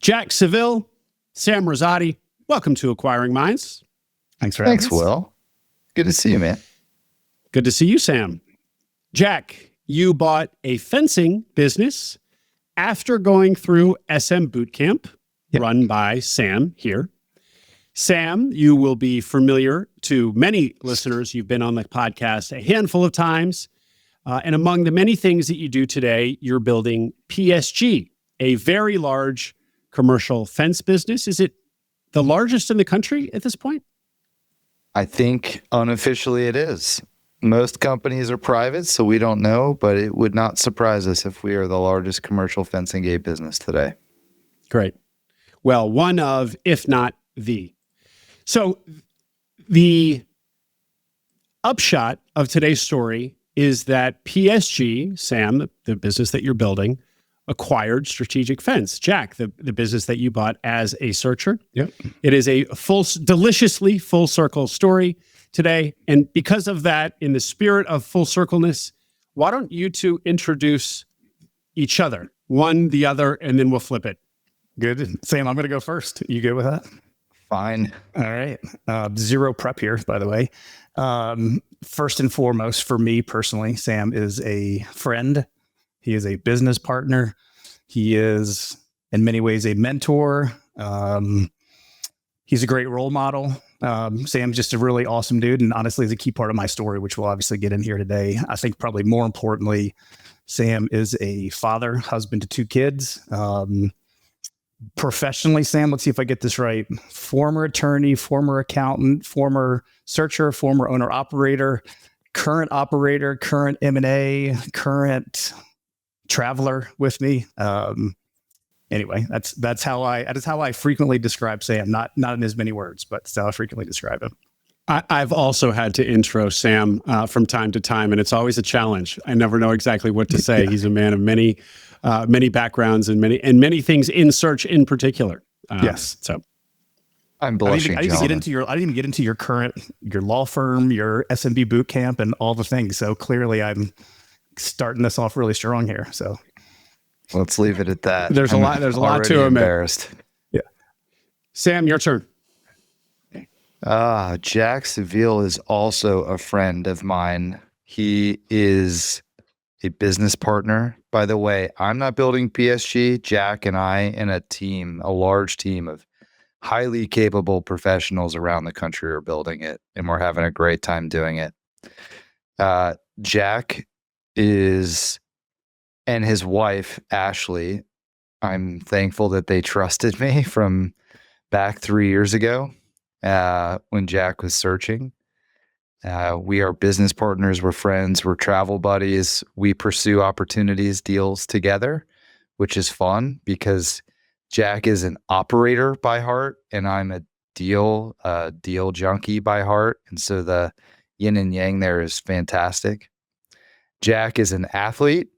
Jack Saville, Sam Rosati, welcome to Acquiring Minds. Thanks for having us. Thanks, Will. Good to see you, man. Good to see you, Sam. Jack, you bought a fencing business after going through SM bootcamp run by Sam here. Sam, you will be familiar to many listeners. You've been on the podcast a handful of times. And among the many things that you do today, you're building PSG, a very large commercial fence business. Is it the largest in the country at this point? I think unofficially it is. Most companies are private, so we don't know, but it would not surprise us if we are the largest commercial fencing gate business today. Great. Well, one of, if not the. So the upshot of today's story is that PSG, Sam, the business that you're building, acquired Strategic Fence. Jack, the business that you bought as a searcher. Yep. It is a deliciously full circle story today. And because of that, in the spirit of full circleness, why don't you two introduce each other, one, the other, and then we'll flip it. Good. Sam, I'm going to go first. You good with that? Fine. All right. Zero prep here, by the way. First and foremost, for me personally, Sam is a friend. He is a business partner. He is, in many ways, a mentor. He's a great role model. Sam's just a really awesome dude, and honestly is a key part of my story, which we'll obviously get in here today. I think probably more importantly, Sam is a father, husband to two kids. Professionally, Sam, let's see if I get this right. Former attorney, former accountant, former searcher, former owner-operator, current operator, current M&A, current traveler with me. Anyway, that's how I frequently describe Sam. Not in as many words, but that's how I frequently describe him. I've also had to intro Sam from time to time, and it's always a challenge. I never know exactly what to say. He's a man of many backgrounds and many things in search in particular. Yes. So I'm blushing. I didn't even get into your law firm, your SMB boot camp, and all the things. So clearly, I'm starting this off really strong here. So let's leave it at that. There's a lot to him. Embarrassed. Yeah. Sam, your turn. Jack Saville is also a friend of mine. He is a business partner. By the way, I'm not building PSG. Jack and I and a large team of highly capable professionals around the country are building it, and we're having a great time doing it. Jack is, and his wife, Ashley, I'm thankful that they trusted me from back 3 years ago when Jack was searching. We are business partners, we're friends, we're travel buddies. We pursue opportunities, deals together, which is fun because Jack is an operator by heart and I'm a deal junkie by heart. And so the yin and yang there is fantastic. Jack is an athlete,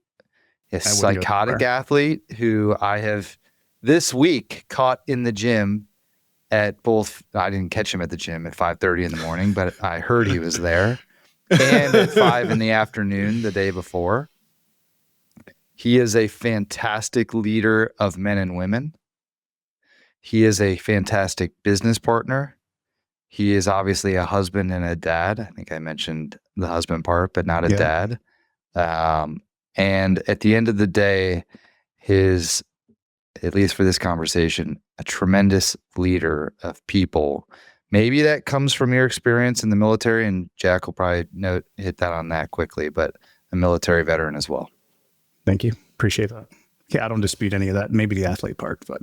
a psychotic athlete who I have this week caught in the gym at both. I didn't catch him at the gym at 5:30 in the morning, but I heard he was there, and at 5 in the afternoon the day before. He is a fantastic leader of men and women. He is a fantastic business partner. He is obviously a husband and a dad. I think I mentioned the husband part, but not a dad. And at the end of the day, at least for this conversation, a tremendous leader of people. Maybe that comes from your experience in the military, and Jack will probably hit that on that quickly, but a military veteran as well. Thank you. Appreciate that. Yeah, I don't dispute any of that. Maybe the athlete part, but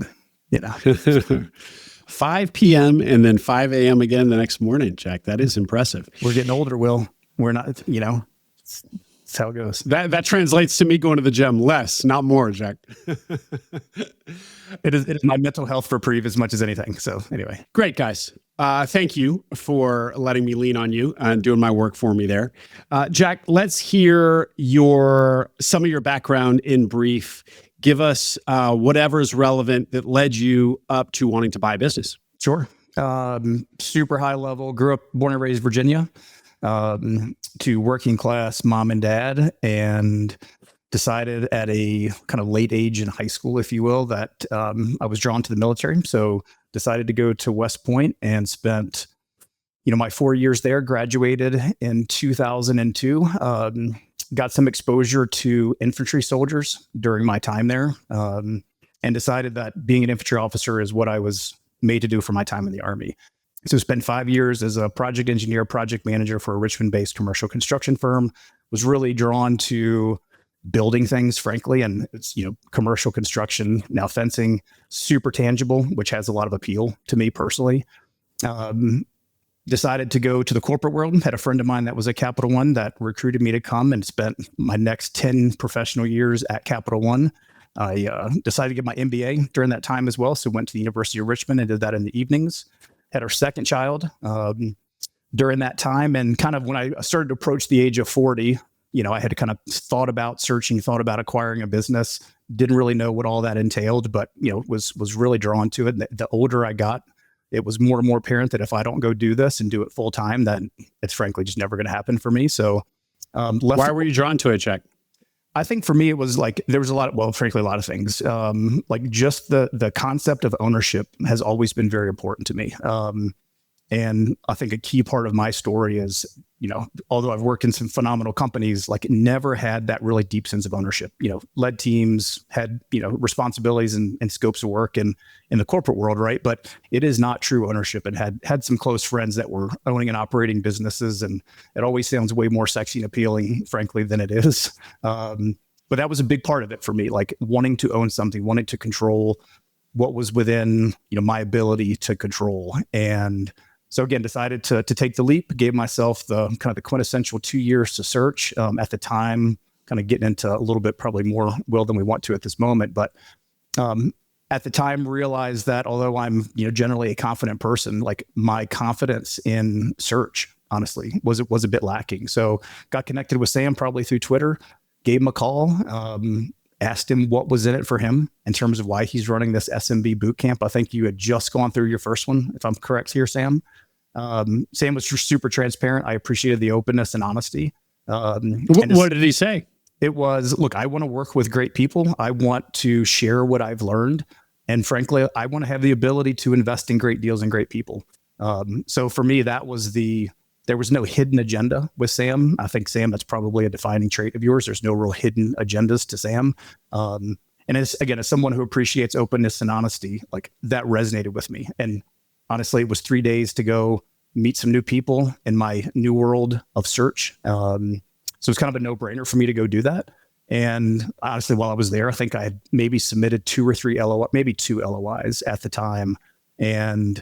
5 p.m. and then 5 a.m. again the next morning, Jack. That is impressive. We're getting older, Will. We're not, that's how it goes. That translates to me going to the gym less, not more, Jack. It is my mental health reprieve as much as anything. So anyway. Great, guys. Thank you for letting me lean on you and doing my work for me there. Jack, let's hear some of your background in brief. Give us whatever is relevant that led you up to wanting to buy a business. Sure. Super high level, born and raised Virginia, to working class mom and dad, and decided at a kind of late age in high school, if you will, that I was drawn to the military. So decided to go to West Point and spent, my 4 years there, graduated in 2002, got some exposure to infantry soldiers during my time there, and decided that being an infantry officer is what I was made to do for my time in the Army. So spent 5 years as a project engineer, project manager for a Richmond-based commercial construction firm, was really drawn to building things, frankly, and it's, commercial construction, now fencing, super tangible, which has a lot of appeal to me personally. Decided to go to the corporate world. Had a friend of mine that was at Capital One that recruited me to come, and spent my next 10 professional years at Capital One. I decided to get my MBA during that time as well. So went to the University of Richmond and did that in the evenings. Had our second child during that time. And kind of when I started to approach the age of 40, I had kind of thought about searching, thought about acquiring a business. Didn't really know what all that entailed, but, was really drawn to it. And the older I got, it was more and more apparent that if I don't go do this and do it full time, then it's frankly just never going to happen for me. So why were you drawn to it, Jack? I think for me, it was like, there was a lot of things. Like just the concept of ownership has always been very important to me. And I think a key part of my story is, although I've worked in some phenomenal companies, like never had that really deep sense of ownership, led teams, had, responsibilities and scopes of work in the corporate world. Right. But it is not true ownership, and had some close friends that were owning and operating businesses. And it always sounds way more sexy and appealing, frankly, than it is. But that was a big part of it for me, like wanting to own something, wanting to control what was within, my ability to control. And so again, decided to take the leap, gave myself the kind of the quintessential 2 years to search. At the time, kind of getting into a little bit, probably more will than we want to at this moment. But at the time, realized that although I'm, generally a confident person, like my confidence in search, honestly, was a bit lacking. So got connected with Sam probably through Twitter, gave him a call, asked him what was in it for him in terms of why he's running this SMB bootcamp. I think you had just gone through your first one, if I'm correct here, Sam. Sam was super transparent. I appreciated the openness and honesty. What did he say? It was, look, I want to work with great people. I want to share what I've learned. And frankly, I want to have the ability to invest in great deals and great people. So for me, there was no hidden agenda with Sam. I think, Sam, that's probably a defining trait of yours. There's no real hidden agendas to Sam. And as someone who appreciates openness and honesty, like that resonated with me. And honestly, it was 3 days to go meet some new people in my new world of search. So it's kind of a no-brainer for me to go do that. And honestly, while I was there, I think I had maybe submitted 2 or 3 LOIs, maybe 2 LOIs at the time, and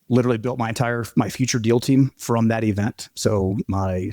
literally built my future deal team from that event. So my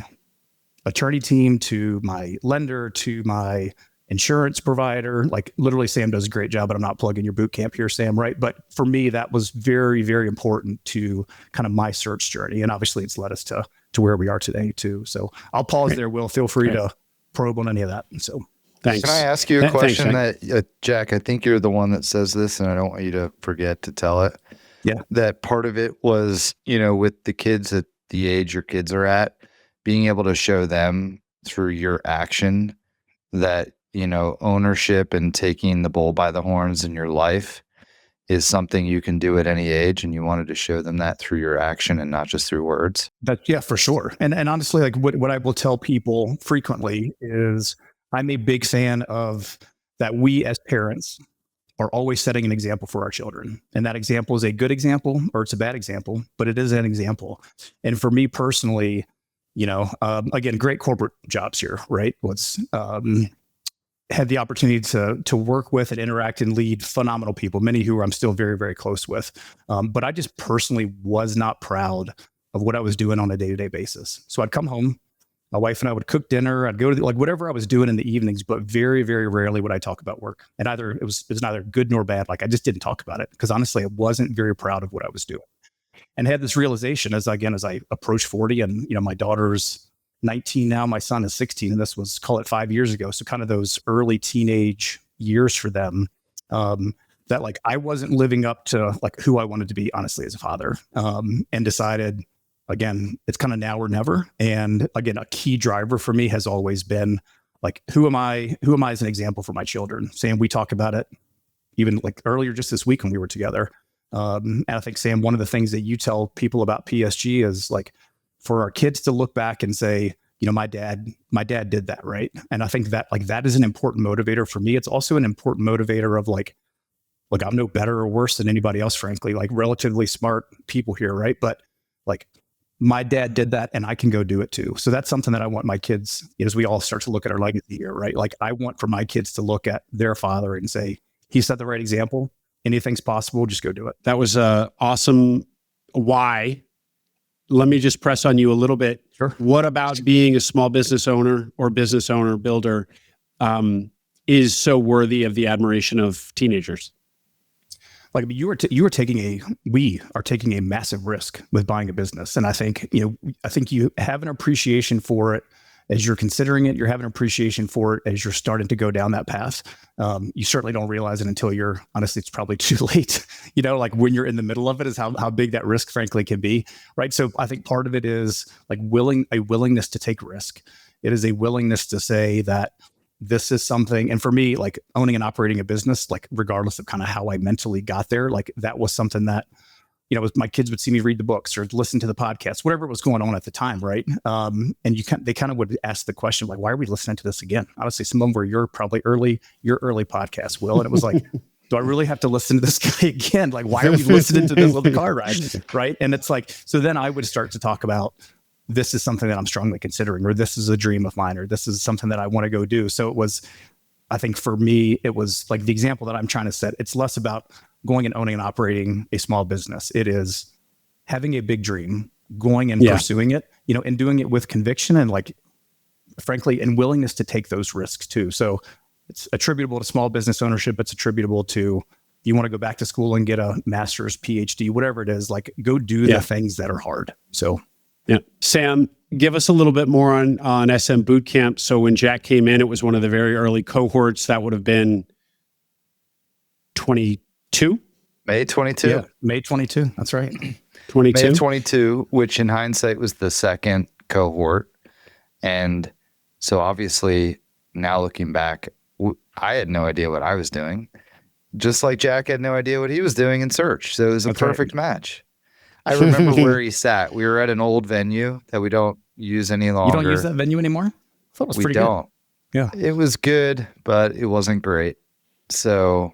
attorney team to my lender to my insurance provider, like literally Sam does a great job, but I'm not plugging your boot camp here, Sam, right? But for me, that was very, very important to kind of my search journey. And obviously it's led us to where we are today too. So I'll pause there, Will. Feel free to probe on any of that. So thanks. Can I ask you a question Thanks, that, Jack, I think you're the one that says this, and I don't want you to forget to tell it. Yeah. That part of it was, with the kids at the age your kids are at, being able to show them through your action that, ownership and taking the bull by the horns in your life is something you can do at any age. And you wanted to show them that through your action and not just through words. Yeah, for sure. And honestly, like what I will tell people frequently is I'm a big fan of that we as parents are always setting an example for our children. And that example is a good example or it's a bad example, but it is an example. And for me personally, again, great corporate jobs here, right? Had the opportunity to work with and interact and lead phenomenal people, many who I'm still very, very close with. But I just personally was not proud of what I was doing on a day-to-day basis. So I'd come home, my wife and I would cook dinner. I'd go to whatever I was doing in the evenings, but very, very rarely would I talk about work. And it was neither good nor bad. Like I just didn't talk about it because honestly, I wasn't very proud of what I was doing. And had this realization as I approached 40 and, my daughter's 19 now, my son is 16, and this was, call it 5 years ago. So kind of those early teenage years for them, that like I wasn't living up to like who I wanted to be, honestly, as a father, and decided, again, it's kind of now or never. And again, a key driver for me has always been like, who am I as an example for my children? Sam, we talk about it even like earlier just this week when we were together. And I think, Sam, one of the things that you tell people about PSG is like, for our kids to look back and say, my dad did that, right? And I think that like that is an important motivator for me. It's also an important motivator of like, look, I'm no better or worse than anybody else, frankly, like relatively smart people here, right? But like, my dad did that and I can go do it too. So that's something that I want my kids, as we all start to look at our legacy here, right? Like, I want for my kids to look at their father and say, he set the right example. Anything's possible. Just go do it. That was awesome. Why? Let me just press on you a little bit. Sure. What about being a small business owner or business owner builder is so worthy of the admiration of teenagers? Like, we are taking a massive risk with buying a business. And I think, I think you have an appreciation for it as you're considering it. You're having an appreciation for it as you're starting to go down that path. You certainly don't realize it until honestly, it's probably too late. Like when you're in the middle of it is how big that risk frankly can be. Right. So I think part of it is like a willingness to take risk. It is a willingness to say that this is something. And for me, like owning and operating a business, like regardless of kind of how I mentally got there, like that was something that, my kids would see me read the books or listen to the podcast, whatever was going on at the time, right? And they kind of would ask the question, like, why are we listening to this again? Honestly, some of them were your early podcasts, Will. And it was like, do I really have to listen to this guy again? Like, why are we listening to this on the car ride, right? And it's like, so then I would start to talk about, this is something that I'm strongly considering, or this is a dream of mine, or this is something that I want to go do. So it was, I think for me, it was like the example that I'm trying to set. It's less about going and owning and operating a small business. It is having a big dream, going and pursuing it, and doing it with conviction and like, frankly, and willingness to take those risks too. So it's attributable to small business ownership. It's attributable to, you want to go back to school and get a master's, PhD, whatever it is, like go do the things that are hard. So yeah. Sam, give us a little bit more on SM Bootcamp. So when Jack came in, it was one of the very early cohorts. That would have been 22? May 22. Yeah, May 22. That's right. 22. May of 22, which in hindsight was the second cohort. And so obviously now looking back, I had no idea what I was doing, just like Jack had no idea what he was doing in search. So it was a perfect match. I remember where he sat. We were at an old venue that we don't use any longer. You don't use that venue anymore? I thought it was pretty good. Yeah. It was good, but it wasn't great. So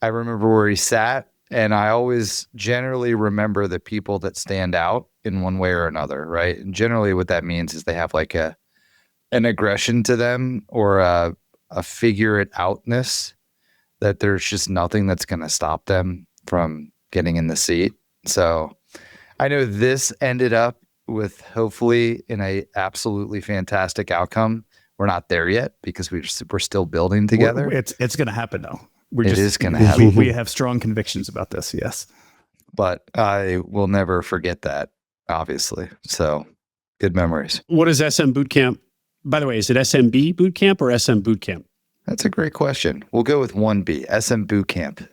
I remember where he sat, and I always generally remember the people that stand out in one way or another, right? And generally what that means is they have like an aggression to them or a figure it outness that there's just nothing that's going to stop them from getting in the seat. So I know this ended up with hopefully in a absolutely fantastic outcome. We're not there yet because we're still building together. It's going to happen though. It is going to happen. We have strong convictions about this. Yes. But I will never forget that, obviously. So good memories. What is SM Bootcamp? By the way, is it SMB Bootcamp or SM Bootcamp? That's a great question. We'll go with 1B, SM Bootcamp.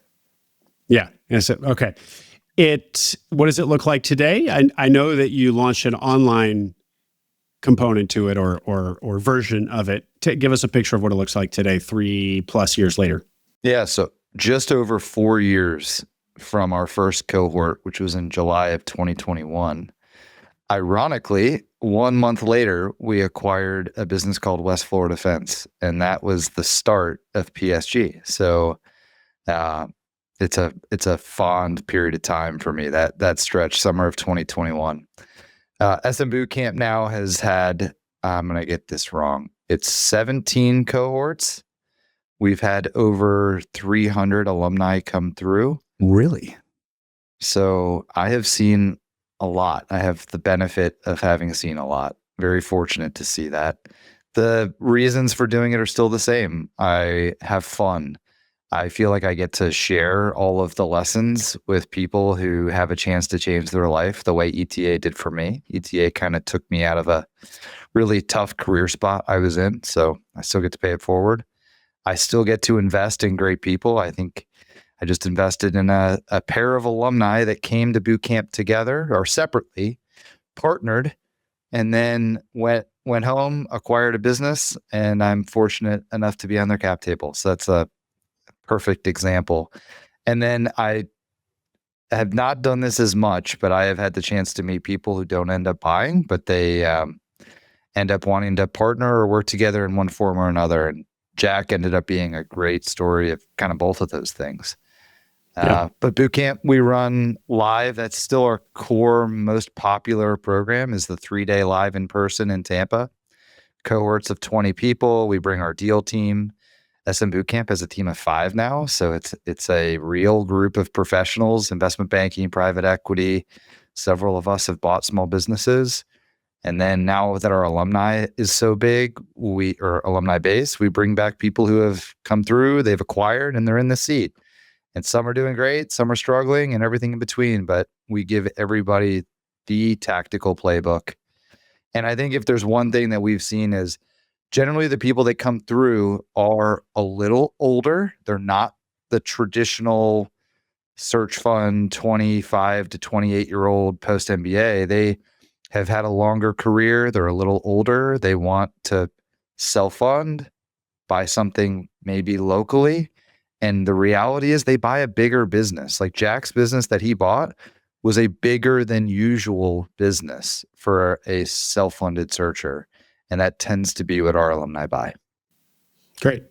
Yeah. Okay. What does it look like today? I know that you launched an online component to it or version of it. Give us a picture of what it looks like today, 3+ years later. Yeah, so just over 4 years from our first cohort, which was in July of 2021. Ironically, 1 month later, we acquired a business called West Florida Fence, and that was the start of PSG. So it's a fond period of time for me, that stretch, summer of 2021. SM Bootcamp now has had, I'm going to get this wrong, it's 17 cohorts. We've had over 300 alumni come through. Really? So I have seen a lot. I have the benefit of having seen a lot. Very fortunate to see that. The reasons for doing it are still the same. I have fun. I feel like I get to share all of the lessons with people who have a chance to change their life the way ETA did for me. ETA kind of took me out of a really tough career spot I was in. So I still get to pay it forward. I still get to invest in great people. I think I just invested in a pair of alumni that came to boot camp together or separately, partnered, and then went went home, acquired a business, and I'm fortunate enough to be on their cap table. So that's a perfect example. And then I have not done this as much, but I have had the chance to meet people who don't end up buying, but they end up wanting to partner or work together in one form or another. And Jack ended up being a great story of kind of both of those things. But bootcamp we run live. That's still our core, most popular program is the 3-day live in person in Tampa. Cohorts of 20 people. We bring our deal team. SM Bootcamp has a team of 5 now. So it's a real group of professionals, investment banking, private equity. Several of us have bought small businesses. And then now that our alumni is so big, or alumni base, we bring back people who have come through, they've acquired, and they're in the seat. And some are doing great, some are struggling, and everything in between. But we give everybody the tactical playbook. And I think if there's one thing that we've seen is generally the people that come through are a little older. They're not the traditional search fund 25 to 28-year-old post-MBA. They have had a longer career. They're a little older. They want to self-fund, buy something maybe locally. And the reality is they buy a bigger business. Like Jack's business that he bought was a bigger than usual business for a self-funded searcher. And that tends to be what our alumni buy. Great.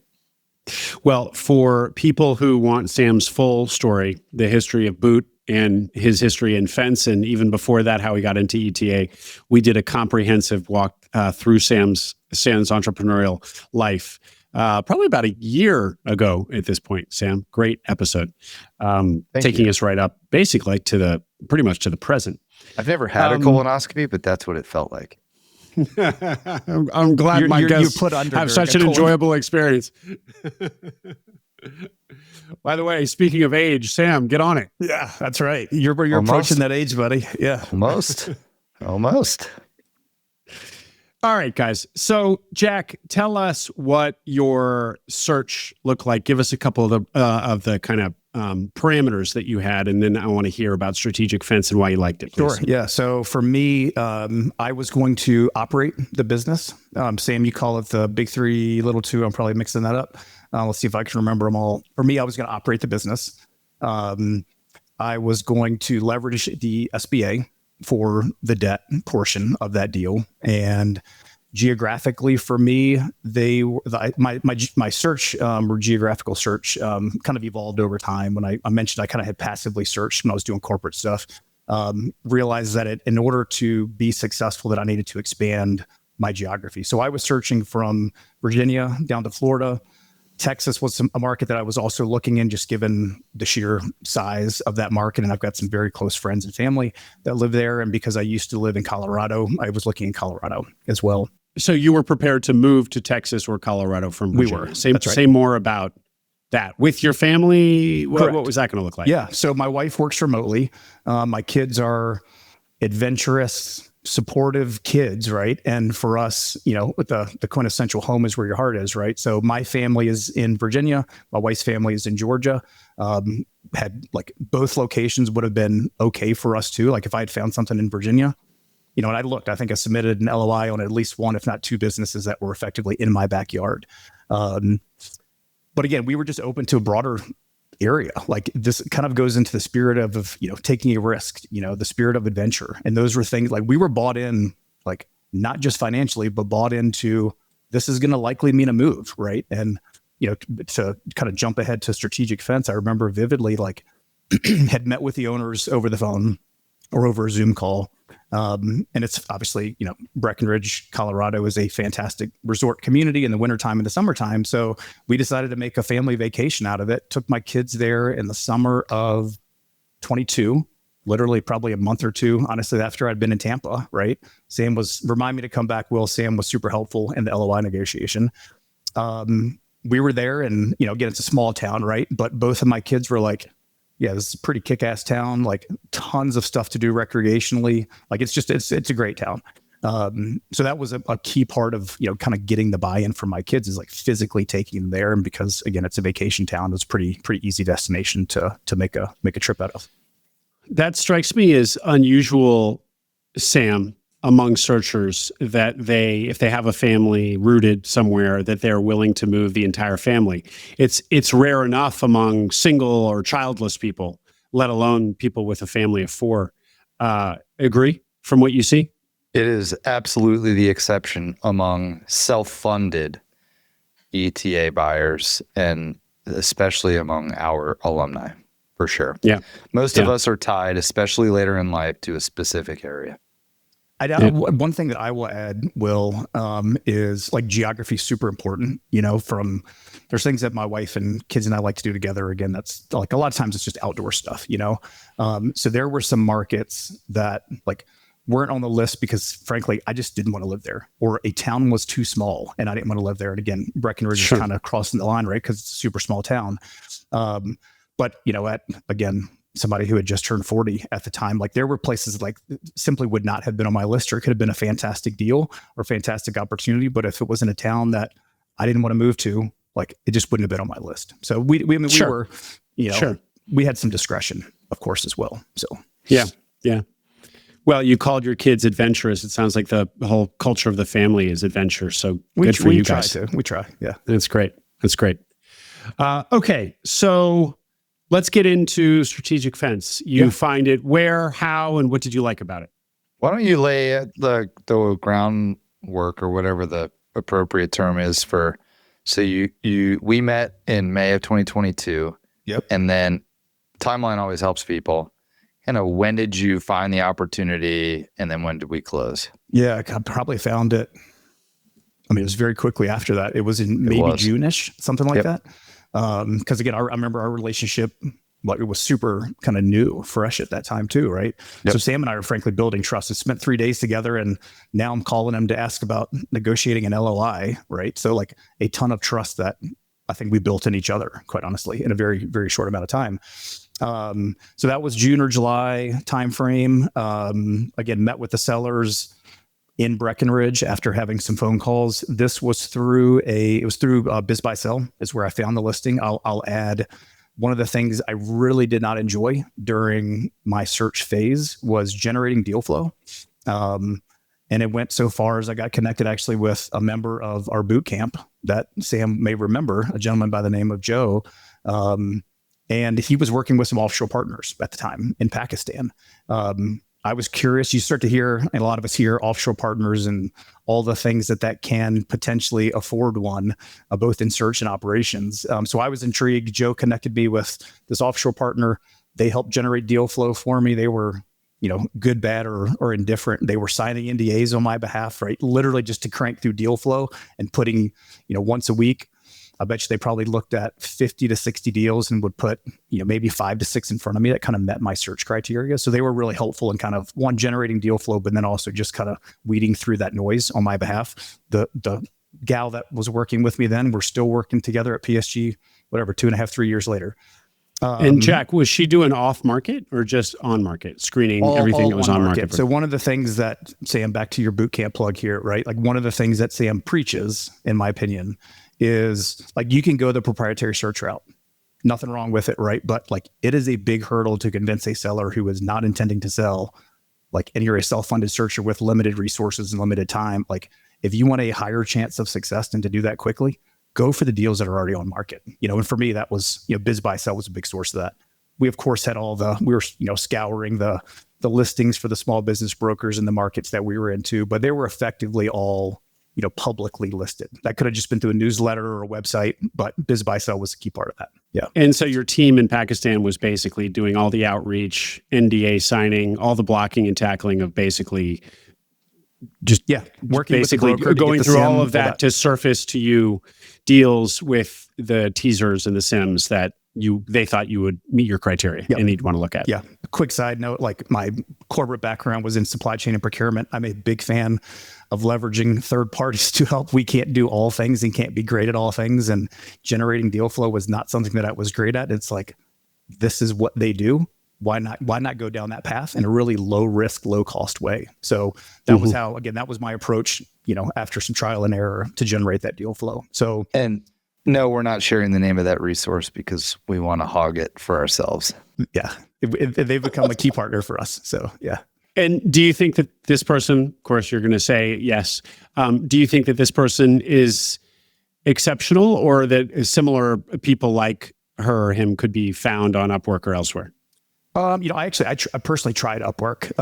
Well, for people who want Sam's full story, the history of Boot and his history in Fence, and even before that, how he got into ETA, we did a comprehensive walk through Sam's entrepreneurial life. Probably about a year ago at this point, Sam. Great episode. Taking us right up basically pretty much to the present. I've never had a colonoscopy, but that's what it felt like. I'm glad my guests have such an enjoyable experience. By the way, speaking of age, Sam, get on it. Yeah, that's right. You're approaching that age, buddy. Yeah. Almost. All right, guys. So, Jack, tell us what your search looked like. Give us a couple of the kind of parameters that you had, and then I want to hear about strategic fence and why you liked it. Please. Sure. Yeah. So for me, I was going to operate the business. Sam, you call it the big 3, little 2. I'm probably mixing that up. Let's see if I can remember them all. For me, I was going to operate the business. I was going to leverage the SBA for the debt portion of that deal. And geographically for me, my search or geographical search kind of evolved over time. When I mentioned I kind of had passively searched when I was doing corporate stuff, realized that in order to be successful that I needed to expand my geography. So I was searching from Virginia down to Florida. Texas was a market that I was also looking in, just given the sheer size of that market. And I've got some very close friends and family that live there. And because I used to live in Colorado, I was looking in Colorado as well. So you were prepared to move to Texas or Colorado from Virginia? We were. Say more about that. With your family, what was that going to look like? Yeah. So my wife works remotely. My kids are adventurous, supportive kids, right? And for us, the quintessential home is where your heart is, right? So my family is in Virginia. My wife's family is in Georgia. Had both locations would have been okay for us too. Like if I had found something in Virginia, and I think I submitted an LOI on at least 1, if not 2 businesses that were effectively in my backyard. But again, we were just open to a broader area. Like this kind of goes into the spirit of taking a risk, the spirit of adventure. And those were things like we were bought in, like not just financially, but bought into this is going to likely mean a move. Right. And, to kind of jump ahead to strategic fence, I remember vividly, had met with the owners over the phone or over a Zoom call. And it's obviously, Breckenridge, Colorado is a fantastic resort community in the wintertime and the summertime. So we decided to make a family vacation out of it. Took my kids there in the summer of 22, literally probably a month or 2, honestly, after I'd been in Tampa, right? Sam remind me to come back. Sam was super helpful in the LOI negotiation. We were there and, again, it's a small town, right? But both of my kids were like, yeah, this is a pretty kick-ass town, like tons of stuff to do recreationally. Like it's a great town. So that was a key part of, kind of getting the buy-in from my kids is like physically taking them there. And because again, it's a vacation town, it's pretty easy destination to make a trip out of. That strikes me as unusual, Sam, among searchers that if they have a family rooted somewhere, that they're willing to move the entire family. It's rare enough among single or childless people, let alone people with a family of four. Agree from what you see? It is absolutely the exception among self-funded ETA buyers, and especially among our alumni, for sure. Yeah. Most of us are tied, especially later in life, to a specific area. One thing that I will add, Will, is like geography is super important. There's things that my wife and kids and I like to do together. Again, that's like a lot of times it's just outdoor stuff, So there were some markets that like weren't on the list because frankly, I just didn't want to live there, or a town was too small and I didn't want to live there. And again, Breckenridge is kind of crossing the line, right? Because it's a super small town. But somebody who had just turned 40 at the time, like there were places like simply would not have been on my list, or it could have been a fantastic deal or fantastic opportunity. But if it was in a town that I didn't want to move to, like it just wouldn't have been on my list. So we were, we had some discretion, of course, as well. So yeah. Well, you called your kids adventurous. It sounds like the whole culture of the family is adventure. So good for you guys. We try. Yeah, that's great. Okay, so let's get into strategic fence. You find it where, how, and what did you like about it? Why don't you lay the groundwork, or whatever the appropriate term is for? So we met in May of 2022. Yep. And then timeline always helps people. When did you find the opportunity, and then when did we close? Yeah, I probably found it. I mean, it was very quickly after that. It was in maybe June-ish, something like that. Because again, I remember our relationship, like it was super kind of new, fresh at that time too, right? Yep. So Sam and I are frankly building trust. We spent 3 days together, and now I'm calling him to ask about negotiating an LOI, right? So like a ton of trust that I think we built in each other, quite honestly, in a very, very short amount of time. So that was June or July timeframe. Again, met with the sellers in Breckenridge after having some phone calls. This was through Biz Buy Sell is where I found the listing. I'll add, one of the things I really did not enjoy during my search phase was generating deal flow. And it went so far as I got connected actually with a member of our boot camp that Sam may remember, a gentleman by the name of Joe. And he was working with some offshore partners at the time in Pakistan. I was curious. You start to hear, and a lot of us hear, offshore partners and all the things that can potentially afford one, both in search and operations. So I was intrigued. Joe connected me with this offshore partner. They helped generate deal flow for me. They were, good, bad, or indifferent. They were signing NDAs on my behalf, right? Literally just to crank through deal flow and putting, once a week. I bet you they probably looked at 50 to 60 deals and would put, maybe 5 to 6 in front of me that kind of met my search criteria. So they were really helpful in kind of generating deal flow, but then also just kind of weeding through that noise on my behalf. The gal that was working with me then, we're still working together at PSG, 2.5, 3 years later. And Jack, was she doing off market or just on market screening everything that was on market? So one of the things that, Sam, back to your bootcamp plug here, right? Like one of the things that Sam preaches, in my opinion, is like you can go the proprietary search route. Nothing wrong with it, right? But like it is a big hurdle to convince a seller who is not intending to sell, and you're a self-funded searcher with limited resources and limited time. Like if you want a higher chance of success and to do that quickly, go for the deals that are already on market. And for me, that was, Biz Buy Sell was a big source of that. We of course had we were scouring the listings for the small business brokers in the markets that we were into, but they were effectively all publicly listed. That could have just been through a newsletter or a website, but Biz Buy Sell was a key part of that. Yeah. And so your team in Pakistan was basically doing all the outreach, NDA signing, all the blocking and tackling of basically just working basically with the broker going through all of that to surface to you deals with the teasers and the sims that they thought you would meet your criteria and you'd want to look at. Yeah. A quick side note, like my corporate background was in supply chain and procurement. I'm a big fan of leveraging third parties to help. We can't do all things and can't be great at all things. And generating deal flow was not something that I was great at. It's like, this is what they do. Why not go down that path in a really low risk, low cost way? So that was how, again, that was my approach, after some trial and error to generate that deal flow. So, and no, we're not sharing the name of that resource because we want to hog it for ourselves. Yeah. They've become a key partner for us. So, yeah. And do you think that this person, of course, you're going to say yes. Do you think that this person is exceptional, or that similar people like her or him could be found on Upwork or elsewhere? I personally tried Upwork,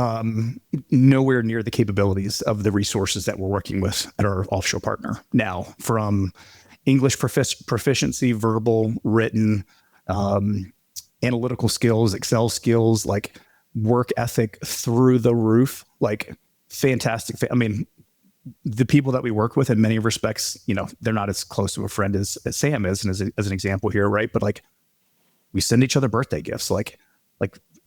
nowhere near the capabilities of the resources that we're working with at our offshore partner now, from English proficiency, verbal, written, analytical skills, Excel skills, like work ethic through the roof, like fantastic. I mean, the people that we work with in many respects, they're not as close to a friend as Sam is, and as an example here, right? But like, we send each other birthday gifts, like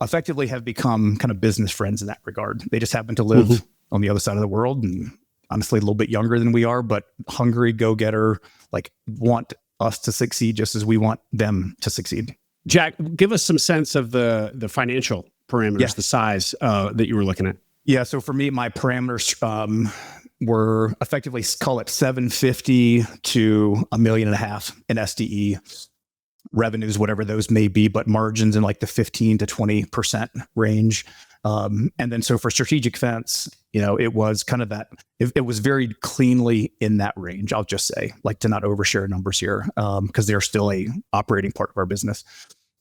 effectively have become kind of business friends in that regard. They just happen to live on the other side of the world, and honestly a little bit younger than we are, but hungry, go-getter, like want us to succeed just as we want them to succeed. Jack, give us some sense of the financial parameters, the size that you were looking at. Yeah. So for me, my parameters were effectively, call it 750 to $1.5 million in SDE revenues, whatever those may be, but margins in like the 15 to 20% range. And then so for strategic fence, it was kind of that, it was very cleanly in that range. I'll just say, like, to not overshare numbers here, because they're still a operating part of our business,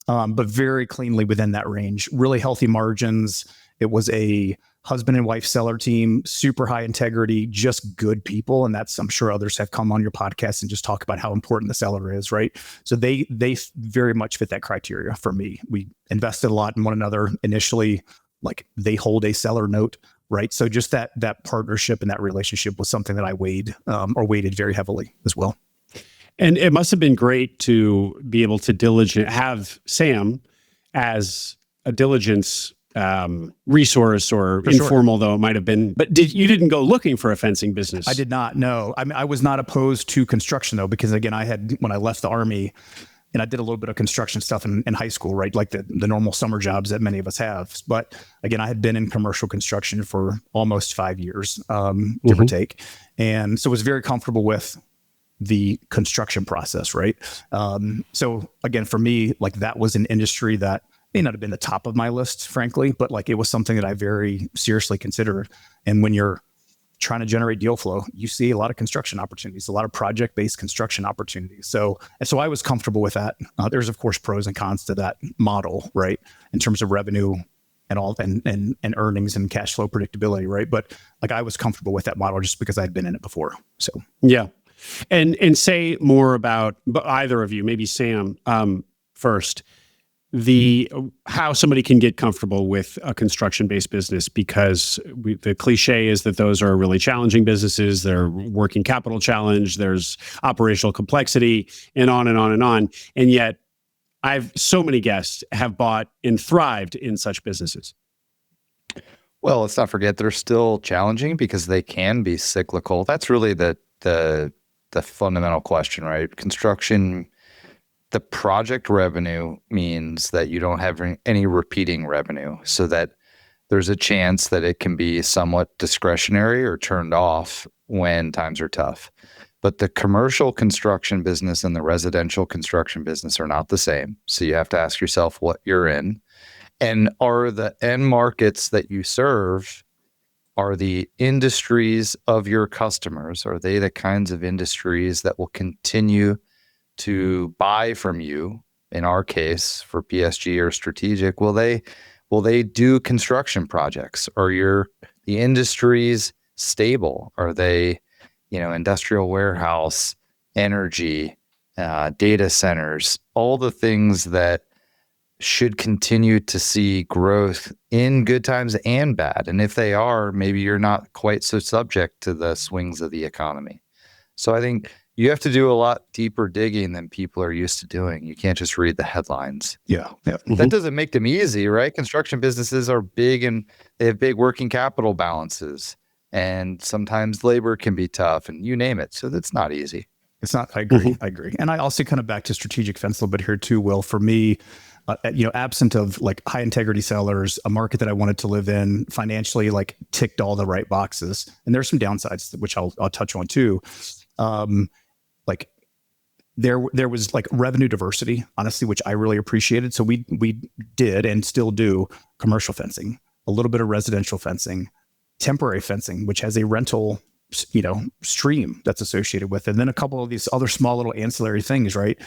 but very cleanly within that range, really healthy margins. It was a husband and wife seller team, super high integrity, just good people. And that's, I'm sure others have come on your podcast and just talk about how important the seller is, right? So they very much fit that criteria for me. We invested a lot in one another initially, like they hold a seller note, right? So just that partnership and that relationship was something that I weighted very heavily as well. And it must have been great to be able to have Sam as a diligence resource, or for informal sure. Though it might have been. But you didn't go looking for a fencing business? I did not. No, I mean, I was not opposed to construction though, because again, when I left the Army, and I did a little bit of construction stuff in high school, right? Like the normal summer jobs that many of us have. But again, I had been in commercial construction for almost 5 years, give or take. And so was very comfortable with the construction process, right? So again, for me, like that was an industry that may not have been the top of my list, frankly, but like it was something that I very seriously considered. And when you're trying to generate deal flow, you see a lot of construction opportunities, a lot of project-based construction opportunities. So I was comfortable with that. There's of course pros and cons to that model, right? In terms of revenue and all, and earnings and cash flow predictability, right? But like I was comfortable with that model just because I'd been in it before. So yeah. And say more about either of you, maybe Sam first, how somebody can get comfortable with a construction-based business, because the cliche is that those are really challenging businesses. They're working capital challenge. There's operational complexity, and on and on and on. And yet, so many guests have bought and thrived in such businesses. Well, let's not forget they're still challenging because they can be cyclical. That's really the fundamental question, right? Construction. The project revenue means that you don't have any repeating revenue, so that there's a chance that it can be somewhat discretionary or turned off when times are tough. But the commercial construction business and the residential construction business are not the same. So you have to ask yourself what you're in. And are the end markets that you serve, are the industries of your customers, are they the kinds of industries that will continue to buy from you? In our case, for PSG or strategic, will they do construction projects? Are the industries stable? Are they, industrial warehouse, energy, data centers, all the things that should continue to see growth in good times and bad? And if they are, maybe you're not quite so subject to the swings of the economy. So I think you have to do a lot deeper digging than people are used to doing. You can't just read the headlines. Yeah. That doesn't make them easy, right? Construction businesses are big and they have big working capital balances. And sometimes labor can be tough, and you name it. So that's not easy. It's not. I agree. I agree. And I also kind of back to strategic fence a little bit here too, Will. For me, absent of like high integrity sellers, a market that I wanted to live in, financially like ticked all the right boxes. And there's some downsides, which I'll touch on too. Like there was like revenue diversity, honestly, which I really appreciated. So we did and still do commercial fencing. a little bit of residential fencing, temporary fencing, which has a rental, stream that's associated with it, and then a couple of these other small little ancillary things, right?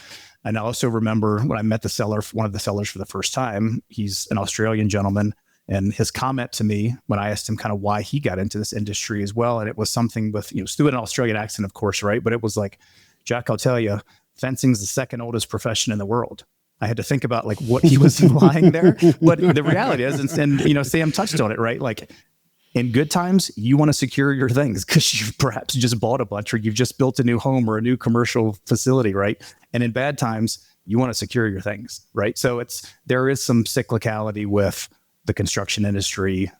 And I also remember when I met one of the sellers for the first time, he's an Australian gentleman, and his comment to me when I asked him kind of why he got into this industry as well, and it was something with, still in an Australian accent, of course, right? But it was like, Jack, I'll tell you, fencing's the second oldest profession in the world. I had to think about like what he was implying there, but the reality is, and Sam touched on it, right? Like, in good times, you want to secure your things because you've perhaps just bought a bunch or you've just built a new home or a new commercial facility, right? And in bad times, you want to secure your things, right? So there is some cyclicality with the construction industry.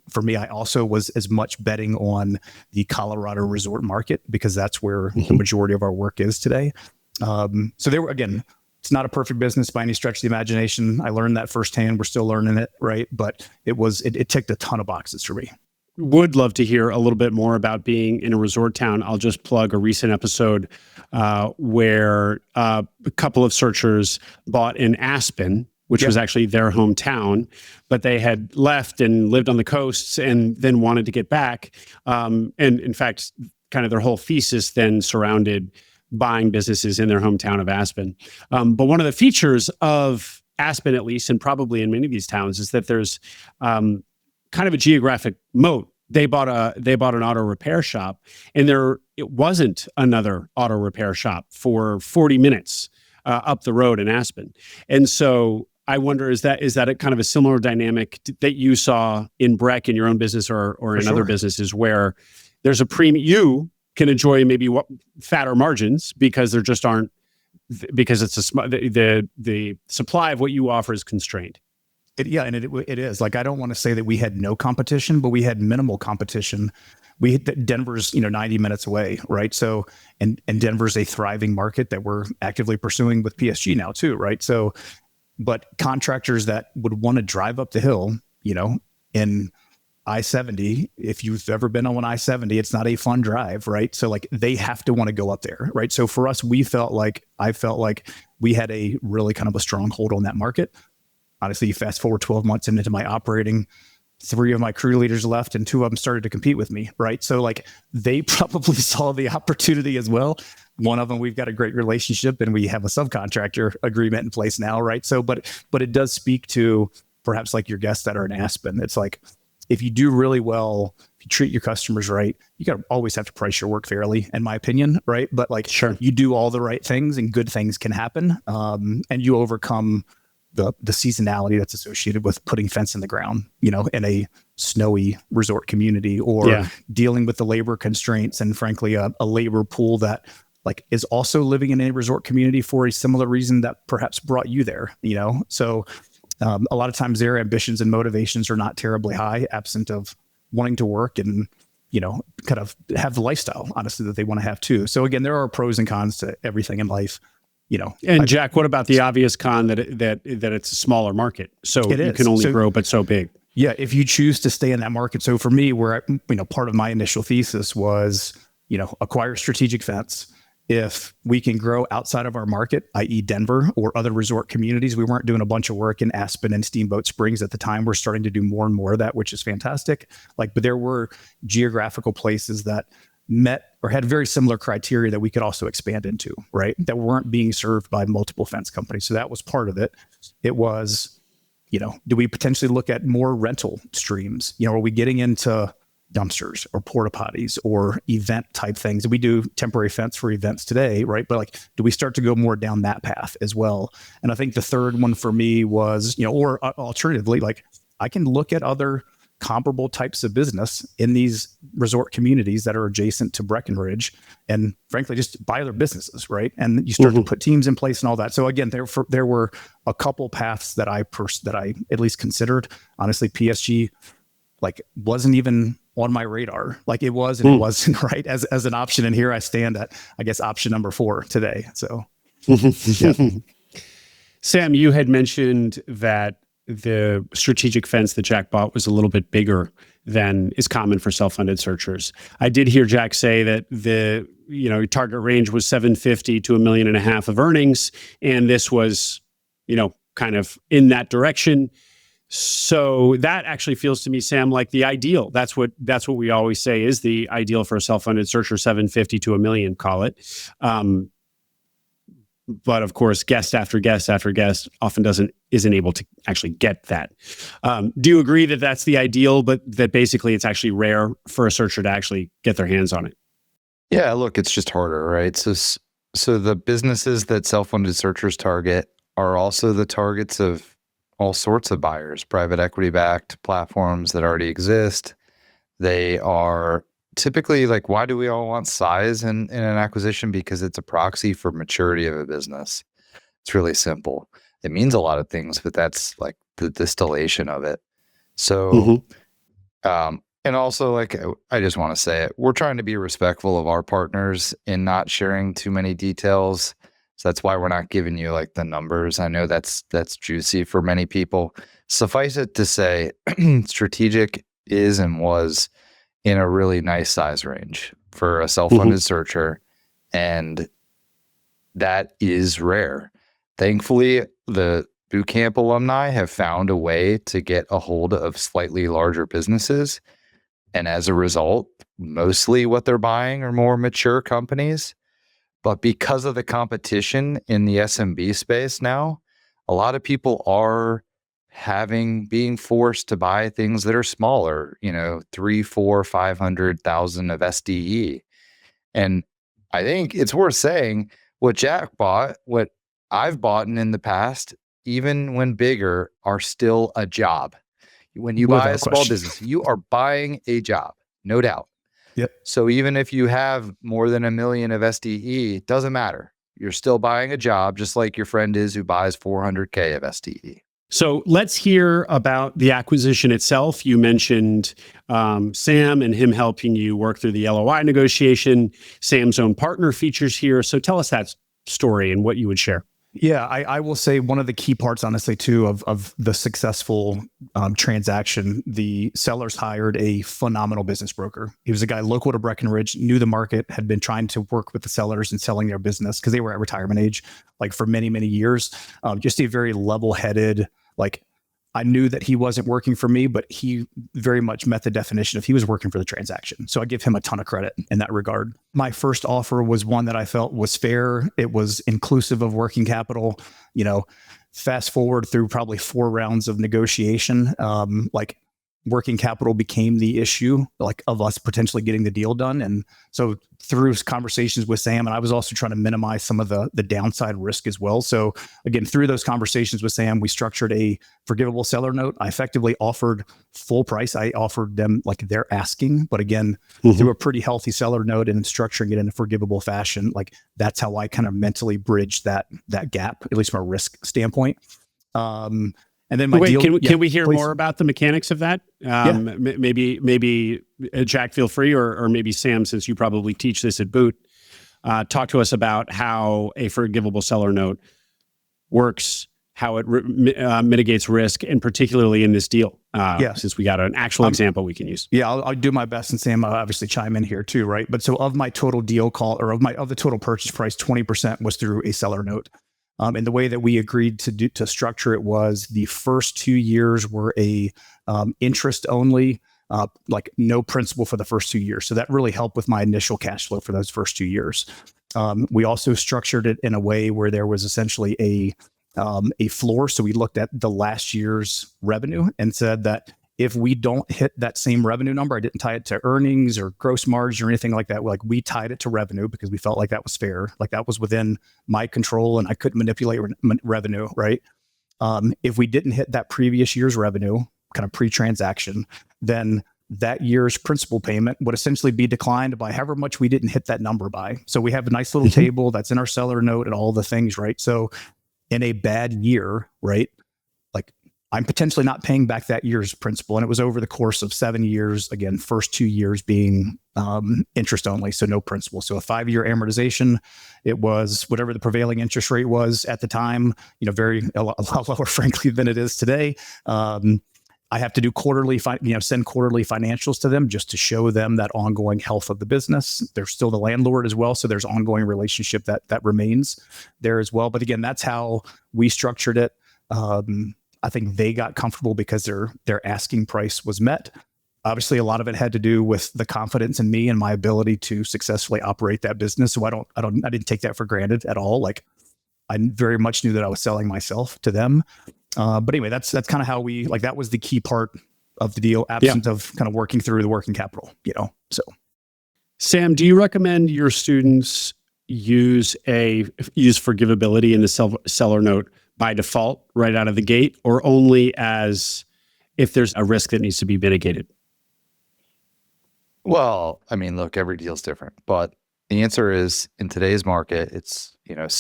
For me, I also was as much betting on the Colorado resort market because that's where the majority of our work is today. So there were, again, it's not a perfect business by any stretch of the imagination. I learned that firsthand. We're still learning it, right? But it ticked a ton of boxes for me. Would love to hear a little bit more about being in a resort town. I'll just plug a recent episode where a couple of searchers bought in Aspen, which was actually their hometown, but they had left and lived on the coasts and then wanted to get back. And in fact, kind of their whole thesis then surrounded buying businesses in their hometown of Aspen. But one of the features of Aspen, at least, and probably in many of these towns, is that there's kind of a geographic moat. They bought an auto repair shop, and it wasn't another auto repair shop for 40 minutes up the road in Aspen. And so I wonder, is that a kind of a similar dynamic that you saw in Breck in your own business or in other businesses where there's a premium? You can enjoy maybe fatter margins because there just aren't, because it's the supply of what you offer is constrained. It is. Like, I don't want to say that we had no competition, but we had minimal competition. Denver's 90 minutes away, right? So and Denver's a thriving market that we're actively pursuing with PSG now too, right? So, but contractors that would want to drive up the hill, in I-70, if you've ever been on I-70, it's not a fun drive, right? So like they have to want to go up there, right? So for us, I felt like we had a really kind of a stronghold on that market. Honestly, you fast forward 12 months into my operating, 3 of my crew leaders left and 2 of them started to compete with me, right? So like they probably saw the opportunity as well. One of them, we've got a great relationship and we have a subcontractor agreement in place now, right? So, but it does speak to perhaps like your guests that are in Aspen. It's like, if you do really well, if you treat your customers right, you got to always have to price your work fairly, in my opinion, right? But like, sure, you do all the right things and good things can happen, and you overcome the seasonality that's associated with putting fence in the ground, in a snowy resort community, or dealing with the labor constraints and frankly, a labor pool that like is also living in a resort community for a similar reason that perhaps brought you there, So a lot of times their ambitions and motivations are not terribly high, absent of wanting to work and, kind of have the lifestyle, honestly, that they want to have too. So again, there are pros and cons to everything in life. And Jack, what about the obvious con that it's a smaller market, so you can only grow but so big? Yeah, if you choose to stay in that market. So for me, where part of my initial thesis was, acquire strategic fence. If we can grow outside of our market, i.e. Denver or other resort communities, we weren't doing a bunch of work in Aspen and Steamboat Springs at the time. We're starting to do more and more of that, which is fantastic. But there were geographical places that met or had very similar criteria that we could also expand into, right? That weren't being served by multiple fence companies. So that was part of it. It was, do we potentially look at more rental streams? Are we getting into dumpsters or porta potties or event type things? We do temporary fence for events today, right? But like, do we start to go more down that path as well? And I think the third one for me was, or alternatively, like I can look at other comparable types of business in these resort communities that are adjacent to Breckenridge and frankly, just buy their businesses, right? And you start to put teams in place and all that. So again, there were a couple paths that I at least considered. Honestly, PSG like wasn't even on my radar. Like it was and it wasn't, right? As an option. And here I stand at, I guess, option number 4 today. So Sam, you had mentioned that the strategic fence that Jack bought was a little bit bigger than is common for self-funded searchers. I did hear Jack say that the target range was 750 to $1.5 million of earnings, and this was kind of in that direction. So that actually feels to me, Sam, like the ideal. That's what we always say is the ideal for a self-funded searcher, 750 to $1 million, call it. But of course, guest after guest after guest often isn't able to actually get that. Do you agree that that's the ideal, but that basically it's actually rare for a searcher to actually get their hands on it? Yeah, look, it's just harder, right? So the businesses that self-funded searchers target are also the targets of all sorts of buyers, private equity-backed platforms that already exist. They are typically like, why do we all want size in an acquisition? Because it's a proxy for maturity of a business. It's really simple. It means a lot of things, but that's like the distillation of it. So, and also, like, I just want to say it, we're trying to be respectful of our partners in not sharing too many details. So that's why we're not giving you like the numbers. I know that's juicy for many people. Suffice it to say, Strategic is and was in a really nice size range for a self-funded searcher. And that is rare. Thankfully, the bootcamp alumni have found a way to get a hold of slightly larger businesses. And as a result, mostly what they're buying are more mature companies. But because of the competition in the SMB space now, a lot of people are being forced to buy things that are smaller, 3, 4, 500,000 of SDE. And I think it's worth saying what Jack bought, what I've bought in the past, even when bigger, are still a job. When you buy a small business, you are buying a job, no doubt. Yep. So even if you have more than $1 million of SDE, it doesn't matter. You're still buying a job, just like your friend is who buys 400K of SDE. So let's hear about the acquisition itself. You mentioned Sam and him helping you work through the LOI negotiation. Sam's own partner features here. So tell us that story and what you would share. Yeah, I will say one of the key parts, honestly, too, of the successful transaction, the sellers hired a phenomenal business broker. He was a guy local to Breckenridge, knew the market, had been trying to work with the sellers and selling their business because they were at retirement age, like for many, many years. Just a very level-headed, like, I knew that he wasn't working for me, but he very much met the definition of he was working for the transaction. So I give him a ton of credit in that regard. My first offer was one that I felt was fair. It was inclusive of working capital. Fast forward through probably 4 rounds of negotiation, working capital became the issue, like, of us potentially getting the deal done. And so through conversations with Sam, and I was also trying to minimize some of the downside risk as well. So again, through those conversations with Sam, we structured a forgivable seller note. I effectively offered full price. I offered them like they're asking, but again, through a pretty healthy seller note and structuring it in a forgivable fashion, like that's how I kind of mentally bridged that gap, at least from a risk standpoint. And then can we hear more about the mechanics of that? Maybe Jack, feel free, or maybe Sam, since you probably teach this at Boot, talk to us about how a forgivable seller note works, how it mitigates risk, and particularly in this deal, since we got an actual example we can use. Yeah, I'll do my best, and Sam, I'll obviously chime in here too, right? But so of my total deal of the total purchase price, 20% was through a seller note. And the way that we agreed to structure it was the first 2 years were a interest only, like no principal for the first 2 years. So that really helped with my initial cash flow for those first 2 years. We also structured it in a way where there was essentially a floor. So we looked at the last year's revenue and said that if we don't hit that same revenue number, I didn't tie it to earnings or gross margin or anything like that. Like, we tied it to revenue because we felt like that was fair. Like, that was within my control and I couldn't manipulate revenue, right? If we didn't hit that previous year's revenue, kind of pre-transaction, then that year's principal payment would essentially be declined by however much we didn't hit that number by. So we have a nice little table that's in our seller note and all the things, right? So in a bad year, right, like, I'm potentially not paying back that year's principal. And it was over the course of 7 years. Again, first 2 years being interest only, so no principal. So a 5-year amortization, it was whatever the prevailing interest rate was at the time, a lot lower, frankly, than it is today. I have to do send quarterly financials to them just to show them that ongoing health of the business. They're still the landlord as well. So there's ongoing relationship that remains there as well. But again, that's how we structured it. I think they got comfortable because their asking price was met. Obviously, a lot of it had to do with the confidence in me and my ability to successfully operate that business. So I didn't take that for granted at all. Like, I very much knew that I was selling myself to them. But anyway, that's kind of how that was the key part of the deal, absent of kind of working through the working capital, so. Sam, do you recommend your students use forgivability in the seller note by default right out of the gate, or only as if there's a risk that needs to be mitigated? Well, I mean, look, every deal's different, but the answer is in today's market, it's, late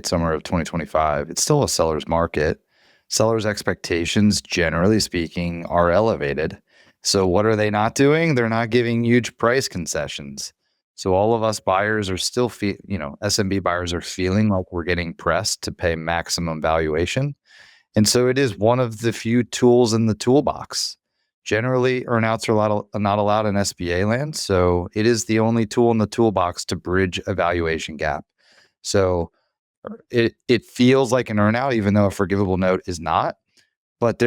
summer of 2025, it's still a seller's market. Sellers' expectations, generally speaking, are elevated. So what are they not doing? They're not giving huge price concessions. So all of us buyers are still, SMB buyers are feeling like we're getting pressed to pay maximum valuation. And so it is one of the few tools in the toolbox. Generally, earnouts are not allowed in SBA land. So it is the only tool in the toolbox to bridge a valuation gap. So it feels like an earnout, even though a forgivable note is not. But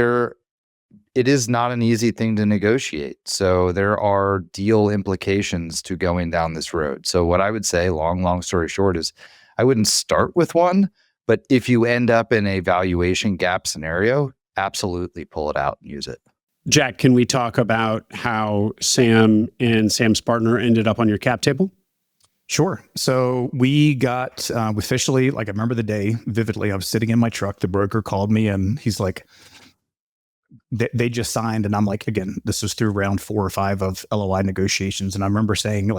it is not an easy thing to negotiate. So there are deal implications to going down this road. So what I would say, long story short, is I wouldn't start with one, but if you end up in a valuation gap scenario, absolutely pull it out and use it. Jack, can we talk about how Sam and Sam's partner ended up on your cap table? Sure. So we got officially, I remember the day vividly. I was sitting in my truck. The broker called me and he's like, they just signed. And I'm like, again, this was through round 4 or 5 of LOI negotiations. And I remember saying,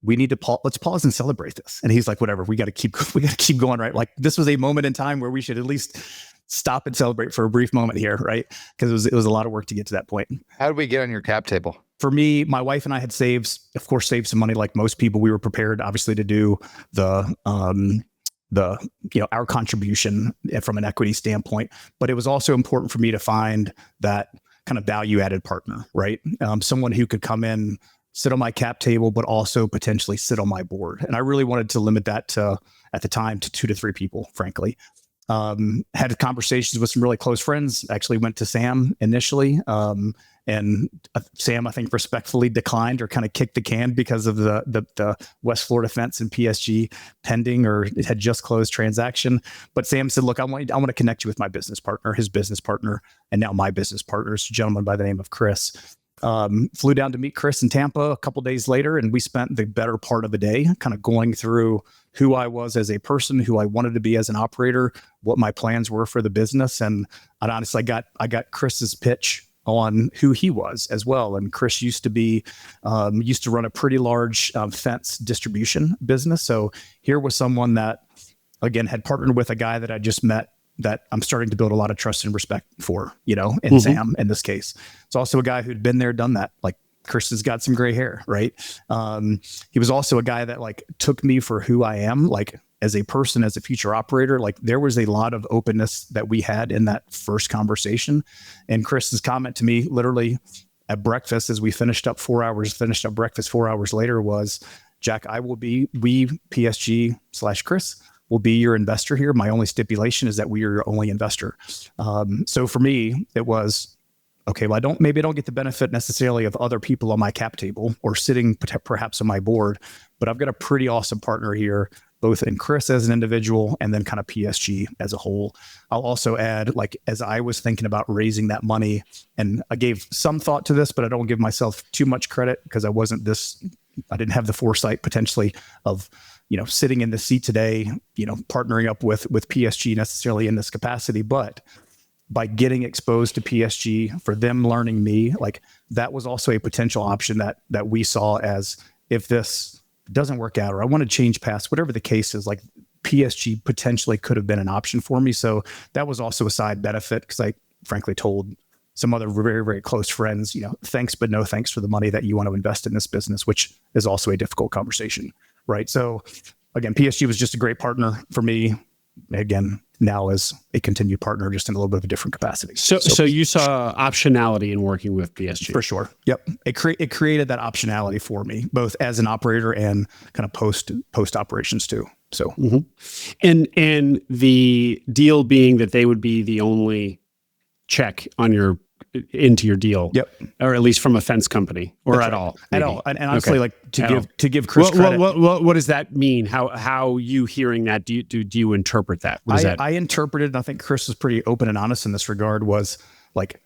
we need to let's pause and celebrate this. And he's like, whatever, we got to keep going, right? This was a moment in time where we should at least stop and celebrate for a brief moment here, right? Because it was a lot of work to get to that point. How did we get on your cap table? For me, my wife and I had saved some money like most people. We were prepared, obviously, to do our contribution from an equity standpoint. But it was also important for me to find that kind of value-added partner, right? Someone who could come in, sit on my cap table, but also potentially sit on my board. And I really wanted to limit that at the time, to 2 to 3 people, frankly. Had conversations with some really close friends, actually went to Sam initially. And Sam, I think, respectfully declined or kind of kicked the can because of the West Florida fence and PSG pending, or it had just closed transaction. But Sam said, look, I want to connect you with my business partner, his business partner, and now my business partner, a gentleman by the name of Chris. Flew down to meet Chris in Tampa a couple days later, and we spent the better part of the day kind of going through who I was as a person, who I wanted to be as an operator, what my plans were for the business. And I honestly got Chris's pitch on who he was as well. And Chris used to run a pretty large fence distribution business. So here was someone that, again, had partnered with a guy that I just met, that I'm starting to build a lot of trust and respect for, in Sam in this case. It's also a guy who'd been there, done that. Chris has got some gray hair, right? He was also a guy that took me for who I am, as a person, as a future operator. There was a lot of openness that we had in that first conversation. And Chris's comment to me literally at breakfast, as we finished up breakfast 4 hours later, was, Jack, we PSG/Chris will be your investor here. My only stipulation is that we are your only investor. So for me, it was, okay, well, I don't get the benefit necessarily of other people on my cap table or sitting perhaps on my board, but I've got a pretty awesome partner here, both in Chris as an individual and then kind of PSG as a whole. I'll also add, as I was thinking about raising that money, and I gave some thought to this, but I don't give myself too much credit because I didn't have the foresight potentially of, sitting in the seat today, partnering up with PSG necessarily in this capacity. But by getting exposed to PSG, for them learning me, that was also a potential option that we saw as, if this doesn't work out, or I want to change paths, whatever the case is, PSG potentially could have been an option for me. So that was also a side benefit, because I frankly told some other very, very close friends, thanks, but no thanks for the money that you want to invest in this business, which is also a difficult conversation, right? So again, PSG was just a great partner for me. Again, now as a continued partner, just in a little bit of a different capacity. So you saw optionality in working with PSG? For sure. Yep. It created that optionality for me, both as an operator and kind of post operations too. So, and the deal being that they would be the only check on into your deal. Yep. Or at least from a fence company or That's at right. all. At maybe. all. And honestly, Okay. like to give Chris credit. What does that mean? How you hearing that? Do you interpret that? What is that? I interpreted, and I think Chris was pretty open and honest in this regard, was like,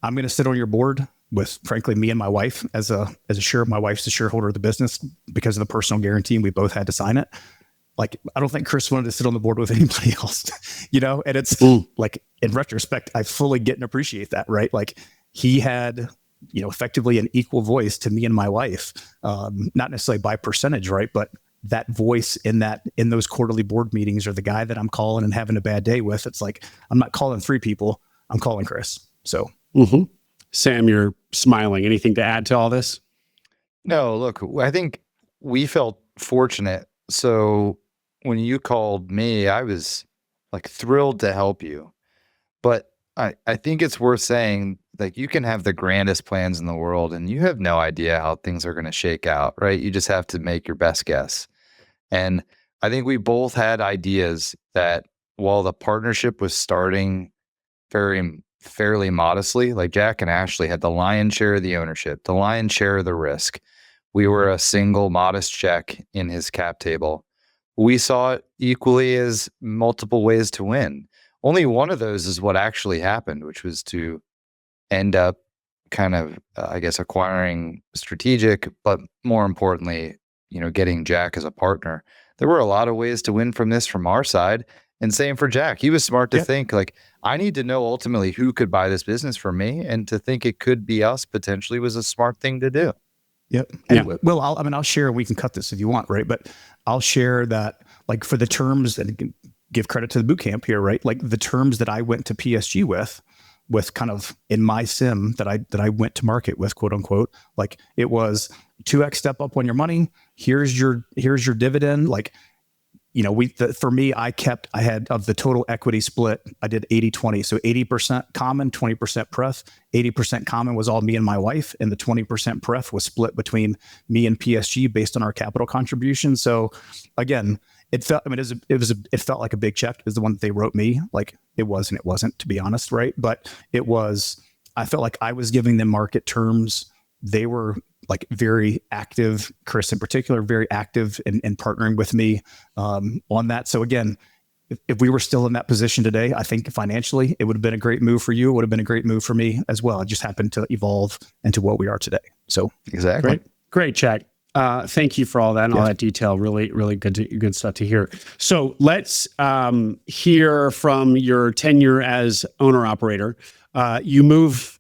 I'm going to sit on your board with, frankly, me and my wife as a share. My wife's the shareholder of the business because of the personal guarantee, and we both had to sign it. Like, I don't think Chris wanted to sit on the board with anybody else, and it's like, in retrospect, I fully get and appreciate that, right? Like, he had, effectively an equal voice to me and my wife, not necessarily by percentage, right? But that voice in those quarterly board meetings, or the guy that I'm calling and having a bad day with, it's like, I'm not calling 3 people, I'm calling Chris. So, Sam, you're smiling. Anything to add to all this? No, look, I think we felt fortunate. So when you called me, I was like thrilled to help you. But I think it's worth saying, like, you can have the grandest plans in the world and you have no idea how things are going to shake out, right? You just have to make your best guess. And I think we both had ideas that while the partnership was starting fairly modestly, like Jack and Ashley had the lion's share of the ownership, the lion's share of the risk. We were a single modest check in his cap table. We saw it equally as multiple ways to win. Only one of those is what actually happened, which was to end up kind of, acquiring strategic, but more importantly, getting Jack as a partner. There were a lot of ways to win from this from our side. And same for Jack. He was smart to think, like, I need to know ultimately who could buy this business from me, and to think it could be us potentially was a smart thing to do. Yep. And Will, I'll share, we can cut this if you want, right? But I'll share that, like, for the terms, and give credit to the bootcamp here, right? Like, the terms that I went to PSG with kind of in my sim that I went to market with, quote unquote, like, it was 2x step up on your money. Here's your dividend. Like, for me, I had, of the total equity split, I did 80-20. So 80% common, 20% pref. 80% common was all me and my wife, and the 20% pref was split between me and PSG based on our capital contribution. So again, it felt like a big check. Is the one that they wrote me. Like, it was and it wasn't, to be honest, right? But I felt like I was giving them market terms. They were, like, very active, Chris in particular, very active in partnering with me on that. So again, if we were still in that position today, I think financially it would have been a great move for you. It would have been a great move for me as well. It just happened to evolve into what we are today. So exactly. Great, Jack. Thank you for all that and all that detail. Really, really good stuff to hear. So let's hear from your tenure as owner operator. You move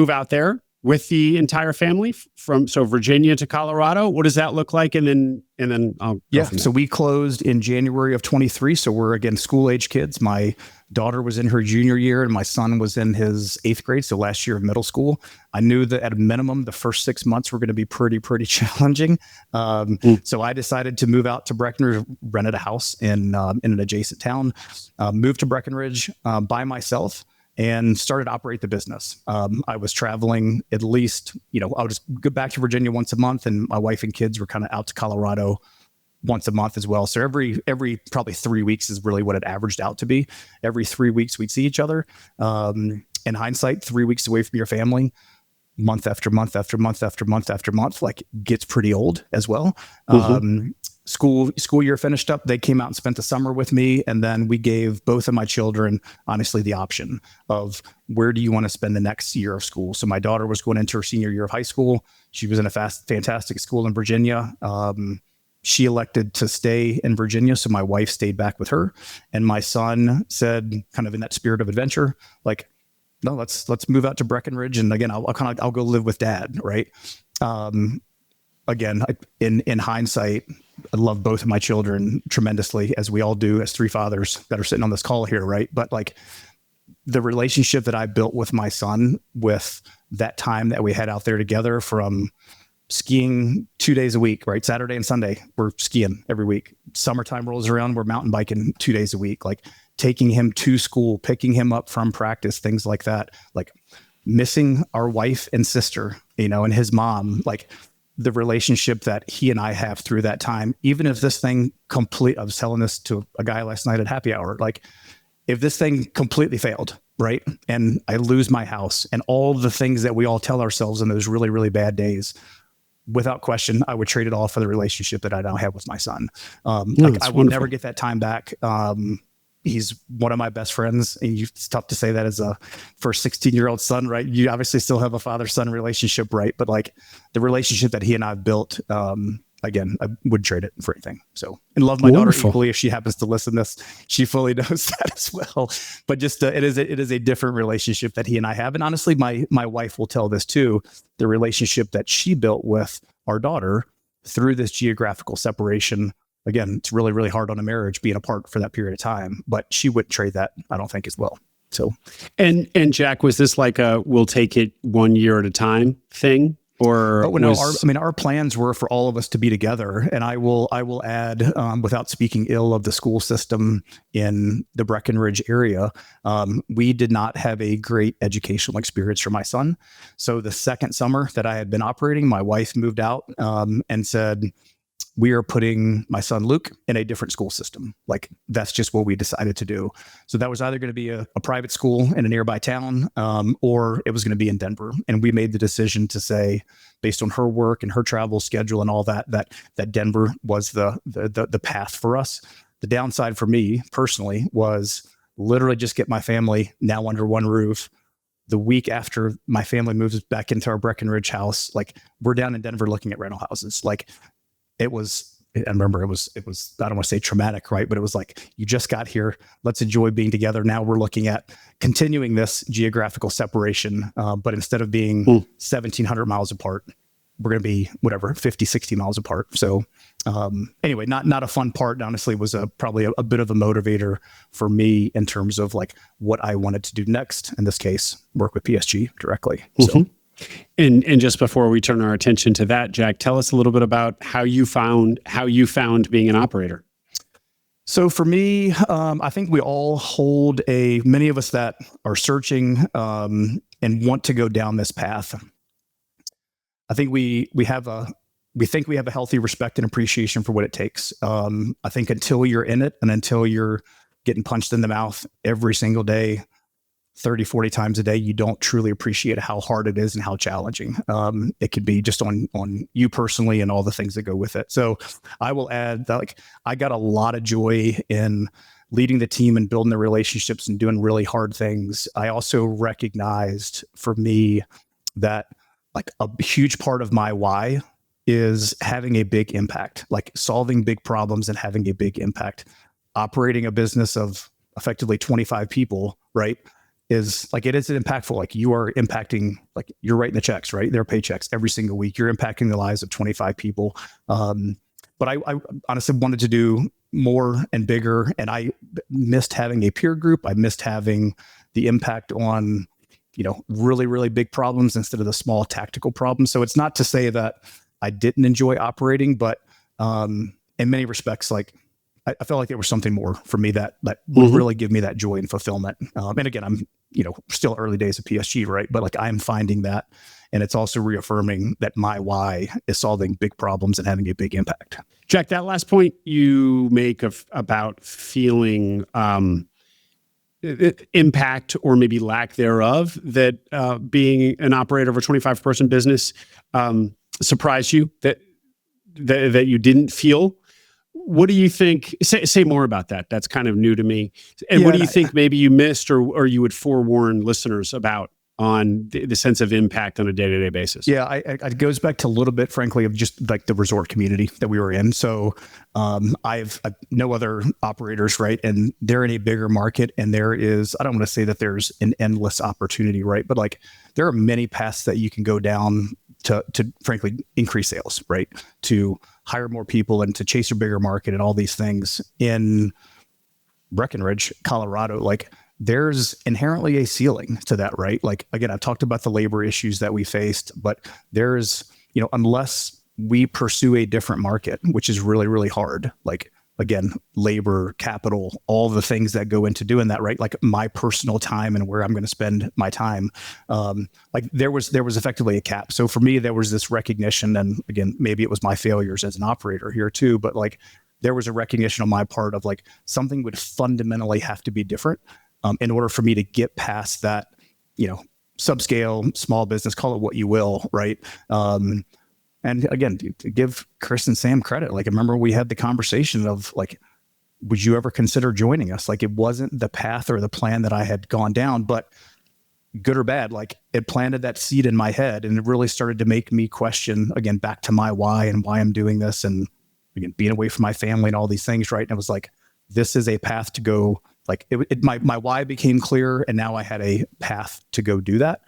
out there with the entire family from Virginia to Colorado. What does that look like? And then I'll go from there. So we closed in January of 23. So we're, again, school age kids. My daughter was in her junior year and my son was in his 8th grade. So last year of middle school. I knew that at a minimum, the first 6 months were going to be pretty challenging. So I decided to move out to Breckenridge, rented a house in an adjacent town, moved to Breckenridge by myself, and started to operate the business. I was traveling at least, I would just go back to Virginia once a month, and my wife and kids were kind of out to Colorado once a month as well. So every probably 3 weeks is really what it averaged out to be. Every 3 weeks we'd see each other. In hindsight, 3 weeks away from your family, month after month after month after month after month, like, gets pretty old as well. School year finished up. They came out and spent the summer with me. And then we gave both of my children, honestly, the option of, where do you want to spend the next year of school? So my daughter was going into her senior year of high school. She was in a fantastic school in Virginia. She elected to stay in Virginia. So my wife stayed back with her. And my son said, kind of in that spirit of adventure, like, no, let's move out to Breckenridge. And again, I'll go live with dad. Right. Again, in hindsight, I love both of my children tremendously, as we all do as 3 fathers that are sitting on this call here, right? But, like, the relationship that I built with my son, with that time that we had out there together, from skiing 2 days a week, right? Saturday and Sunday, we're skiing every week. Summertime rolls around, we're mountain biking 2 days a week, like, taking him to school, picking him up from practice, things like that, like, missing our wife and sister, and his mom, like, the relationship that he and I have through that time, even if this thing I was telling this to a guy last night at happy hour, like, if this thing completely failed, right, and I lose my house and all the things that we all tell ourselves in those really, really bad days, without question, I would trade it all for the relationship that I now have with my son. Like I will never get that time back. He's one of my best friends. And it's tough to say that as a first 16-year-old son, right? You obviously still have a father-son relationship, right? But like the relationship that he and I have built, again, I would trade it for anything. So, and love my daughter equally. If she happens to listen to this, she fully knows that as well. But just it is a different relationship that he and I have. And honestly, my wife will tell this too. The relationship that she built with our daughter through this geographical separation. Again, it's really, really hard on a marriage being apart for that period of time. But she wouldn't trade that, I don't think, as well. So, and Jack, was this like a we'll take it 1 year at a time thing? Or our plans were for all of us to be together, and I will add, without speaking ill of the school system in the Breckenridge area, we did not have a great educational experience for my son. So the second summer that I had been operating, my wife moved out and said, we are putting my son Luke in a different school system. Like that's just what we decided to do. So that was either going to be a private school in a nearby town, or it was going to be in Denver. And we made the decision to say, based on her work and her travel schedule and all that Denver was the path for us. The downside for me personally was literally just get my family now under one roof. The week after my family moves back into our Breckenridge house, like we're down in Denver looking at rental houses. Like I remember it was, I don't want to say traumatic, right? But it was like, you just got here. Let's enjoy being together. Now we're looking at continuing this geographical separation. But instead of being 1,700 miles apart, we're going to be 50, 60 miles apart. So anyway, not a fun part. Honestly, was probably a bit of a motivator for me in terms of like what I wanted to do next. In this case, work with PSG directly. Mm-hmm. So. And just before we turn our attention to that, Jack, tell us a little bit about how you found being an operator. So for me, I think we all hold many of us that are searching and want to go down this path. I think we think we have a healthy respect and appreciation for what it takes. I think until you're in it and until you're getting punched in the mouth every single day, 30, 40 times a day, you don't truly appreciate how hard it is and how challenging it could be just on you personally and all the things that go with it. So I will add that like I got a lot of joy in leading the team and building the relationships and doing really hard things. I also recognized for me that like a huge part of my why is having a big impact, like solving big problems and having a big impact. Operating a business of effectively 25 people, right? Is like, it is impactful. Like you are impacting, like you're writing the checks, right? Their paychecks every single week. You're impacting the lives of 25 people. But I honestly wanted to do more and bigger. And I missed having a peer group. I missed having the impact on, really, really big problems instead of the small tactical problems. So it's not to say that I didn't enjoy operating, but in many respects, like I felt like there was something more for me that would really give me that joy and fulfillment. And again, I'm, still early days of PSG, right? But like I'm finding that, and it's also reaffirming that my why is solving big problems and having a big impact. Jack, that last point you make about feeling impact or maybe lack thereof, that being an operator of a 25-person business surprised you that you didn't feel. What do you think? Say more about that. That's kind of new to me. And what do you think maybe you missed or you would forewarn listeners about on the sense of impact on a day-to-day basis? Yeah, it goes back to a little bit, frankly, of just like the resort community that we were in. So I've no other operators, right? And they're in a bigger market, and there is, I don't want to say that there's an endless opportunity, right? But like there are many paths that you can go down to frankly increase sales, right? To hire more people and to chase a bigger market and all these things. In Breckenridge, Colorado, like there's inherently a ceiling to that, right? Like, again, I've talked about the labor issues that we faced, but there's, unless we pursue a different market, which is really, really hard, like, again, labor, capital, all the things that go into doing that, right? Like my personal time and where I'm going to spend my time. Like there was effectively a cap. So for me, there was this recognition, and again, maybe it was my failures as an operator here too, but like there was a recognition on my part of like something would fundamentally have to be different in order for me to get past that, subscale, small business, call it what you will, right? And again, to give Chris and Sam credit, like I remember we had the conversation of like, would you ever consider joining us? Like it wasn't the path or the plan that I had gone down, but good or bad, like it planted that seed in my head and it really started to make me question again, back to my why and why I'm doing this. And again, being away from my family and all these things. Right. And it was like, this is a path to go. Like my why became clear, and now I had a path to go do that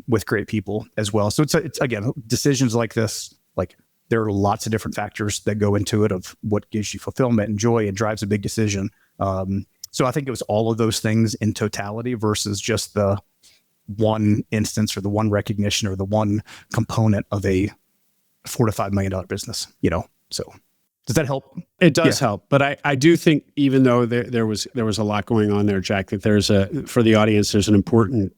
with great people as well. So it's again, decisions like this, like there are lots of different factors that go into it of what gives you fulfillment and joy and drives a big decision. So I think it was all of those things in totality versus just the one instance or the one recognition or the one component of a $4 to $5 million business, so. Does that help? It does help, but I do think even though there was a lot going on there, Jack, that for the audience, there's an important,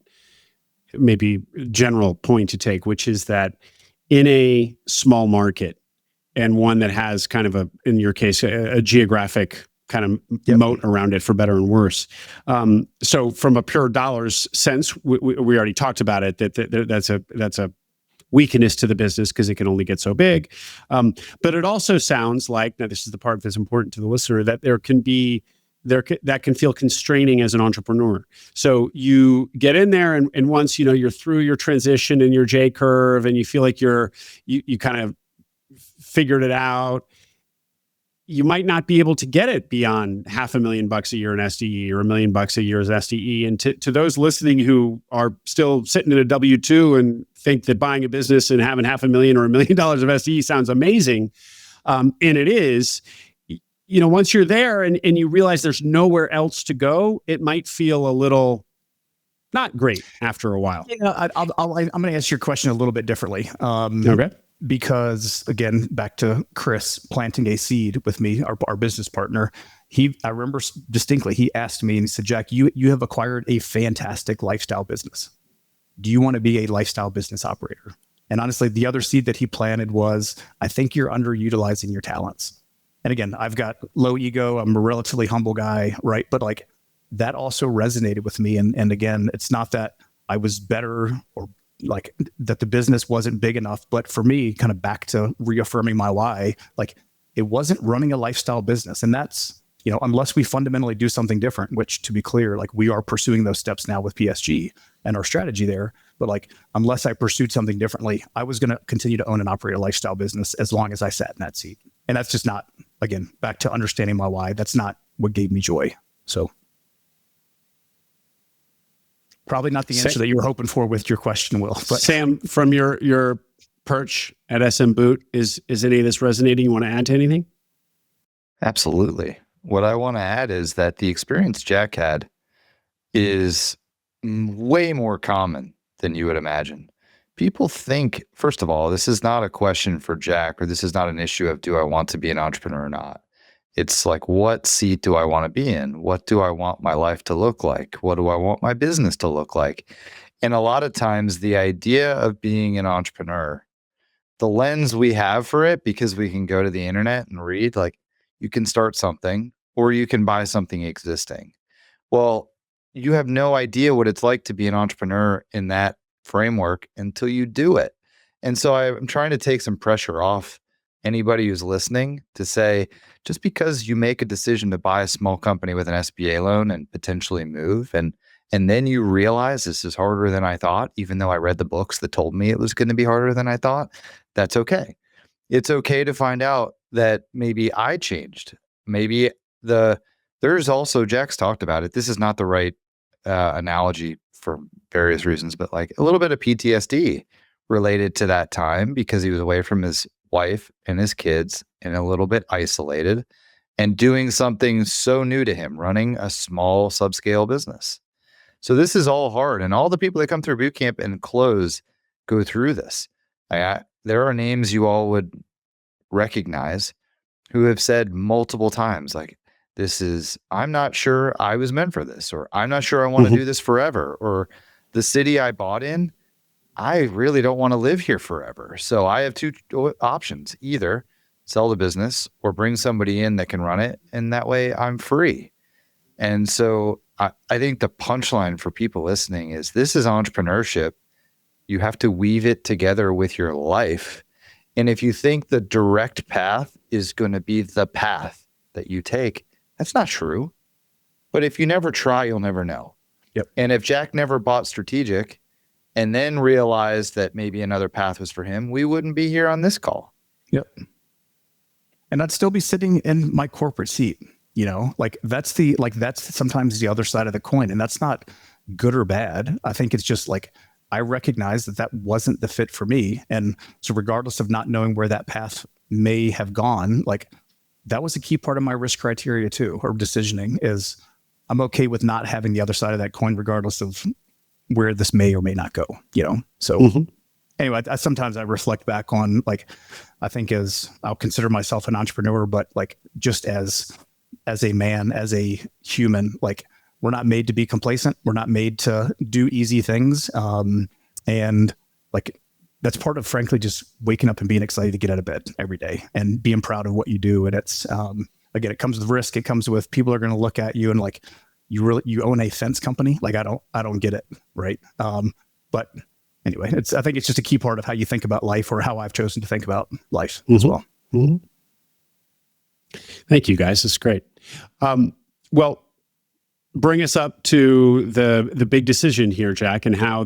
maybe general point to take, which is that in a small market and one that has kind of in your case, a geographic kind of moat around it for better and worse. So from a pure dollars sense, we already talked about it, that's a weakness to the business because it can only get so big. But it also sounds like, now this is the part that's important to the listener, that that can feel constraining as an entrepreneur. So you get in there and once, you're through your transition and your J curve and you feel like you kind of figured it out, you might not be able to get it beyond $500,000 a year in SDE or $1 million a year as SDE. And to those listening who are still sitting in a W-2 and think that buying a business and having $500,000 or $1 million of SDE sounds amazing, and it is, once you're there and you realize there's nowhere else to go, it might feel a little not great after a while. I'm going to answer your question a little bit differently. Okay. Because again, back to Chris planting a seed with me, our business partner, I remember distinctly, he asked me and he said, Jack, you have acquired a fantastic lifestyle business. Do you want to be a lifestyle business operator? And honestly, the other seed that he planted was, I think you're underutilizing your talents. And again, I've got low ego. I'm a relatively humble guy, right? But like that also resonated with me. And again, it's not that I was better or like that the business wasn't big enough, but for me, kind of back to reaffirming my why, like it wasn't running a lifestyle business. And that's, unless we fundamentally do something different, which to be clear, like we are pursuing those steps now with PSG and our strategy there. But like, unless I pursued something differently, I was going to continue to own and operate a lifestyle business as long as I sat in that seat. And that's just not, again, back to understanding my why. That's not what gave me joy. So probably not the answer that you were hoping for with your question, Will. But Sam, from your perch at SM Boot, is any of this resonating? You want to add to anything? Absolutely. What I want to add is that the experience Jack had is way more common than you would imagine. People think, first of all, this is not a question for Jack, or this is not an issue of do I want to be an entrepreneur or not. It's like, what seat do I want to be in? What do I want my life to look like? What do I want my business to look like? And a lot of times the idea of being an entrepreneur, the lens we have for it, because we can go to the internet and read, like you can start something or you can buy something existing. Well, you have no idea what it's like to be an entrepreneur in that framework until you do it. And so I'm trying to take some pressure off anybody who's listening to say, just because you make a decision to buy a small company with an SBA loan and potentially move, and then you realize this is harder than I thought, even though I read the books that told me it was going to be harder than I thought, that's okay. It's okay to find out that maybe I changed. Maybe there's also, Jack's talked about it, this is not the right analogy for various reasons, but like a little bit of PTSD related to that time because he was away from his wife and his kids and a little bit isolated and doing something so new to him, running a small subscale business. So this is all hard. And all the people that come through boot camp and close go through this. There are names you all would recognize who have said multiple times, like, I'm not sure I was meant for this, or I'm not sure I want to do this forever, or the city I bought in, I really don't want to live here forever. So I have two options. Either sell the business, or bring somebody in that can run it. And that way I'm free. And so I think the punchline for people listening is this is entrepreneurship. You have to weave it together with your life. And if you think the direct path is going to be the path that you take, that's not true. But if you never try, you'll never know. Yep. And if Jack never bought strategic and then realized that maybe another path was for him, we wouldn't be here on this call. Yep. And I'd still be sitting in my corporate seat, that's sometimes the other side of the coin, and that's not good or bad. I think it's just like, I recognize that wasn't the fit for me. And so regardless of not knowing where that path may have gone, like that was a key part of my risk criteria too, or decisioning, is I'm okay with not having the other side of that coin, regardless of where this may or may not go, So anyway, sometimes I reflect back on, like, I think I'll consider myself an entrepreneur, but like just as a man, as a human, like we're not made to be complacent. We're not made to do easy things. And like, that's part of, frankly, just waking up and being excited to get out of bed every day and being proud of what you do. And it's, again, it comes with risk. It comes with people are going to look at you and like, you own a fence company. Like, I don't get it. Right. But anyway, I think it's just a key part of how you think about life, or how I've chosen to think about life as well. Mm-hmm. Thank you, guys. It's great. Well, bring us up to the big decision here, Jack, and how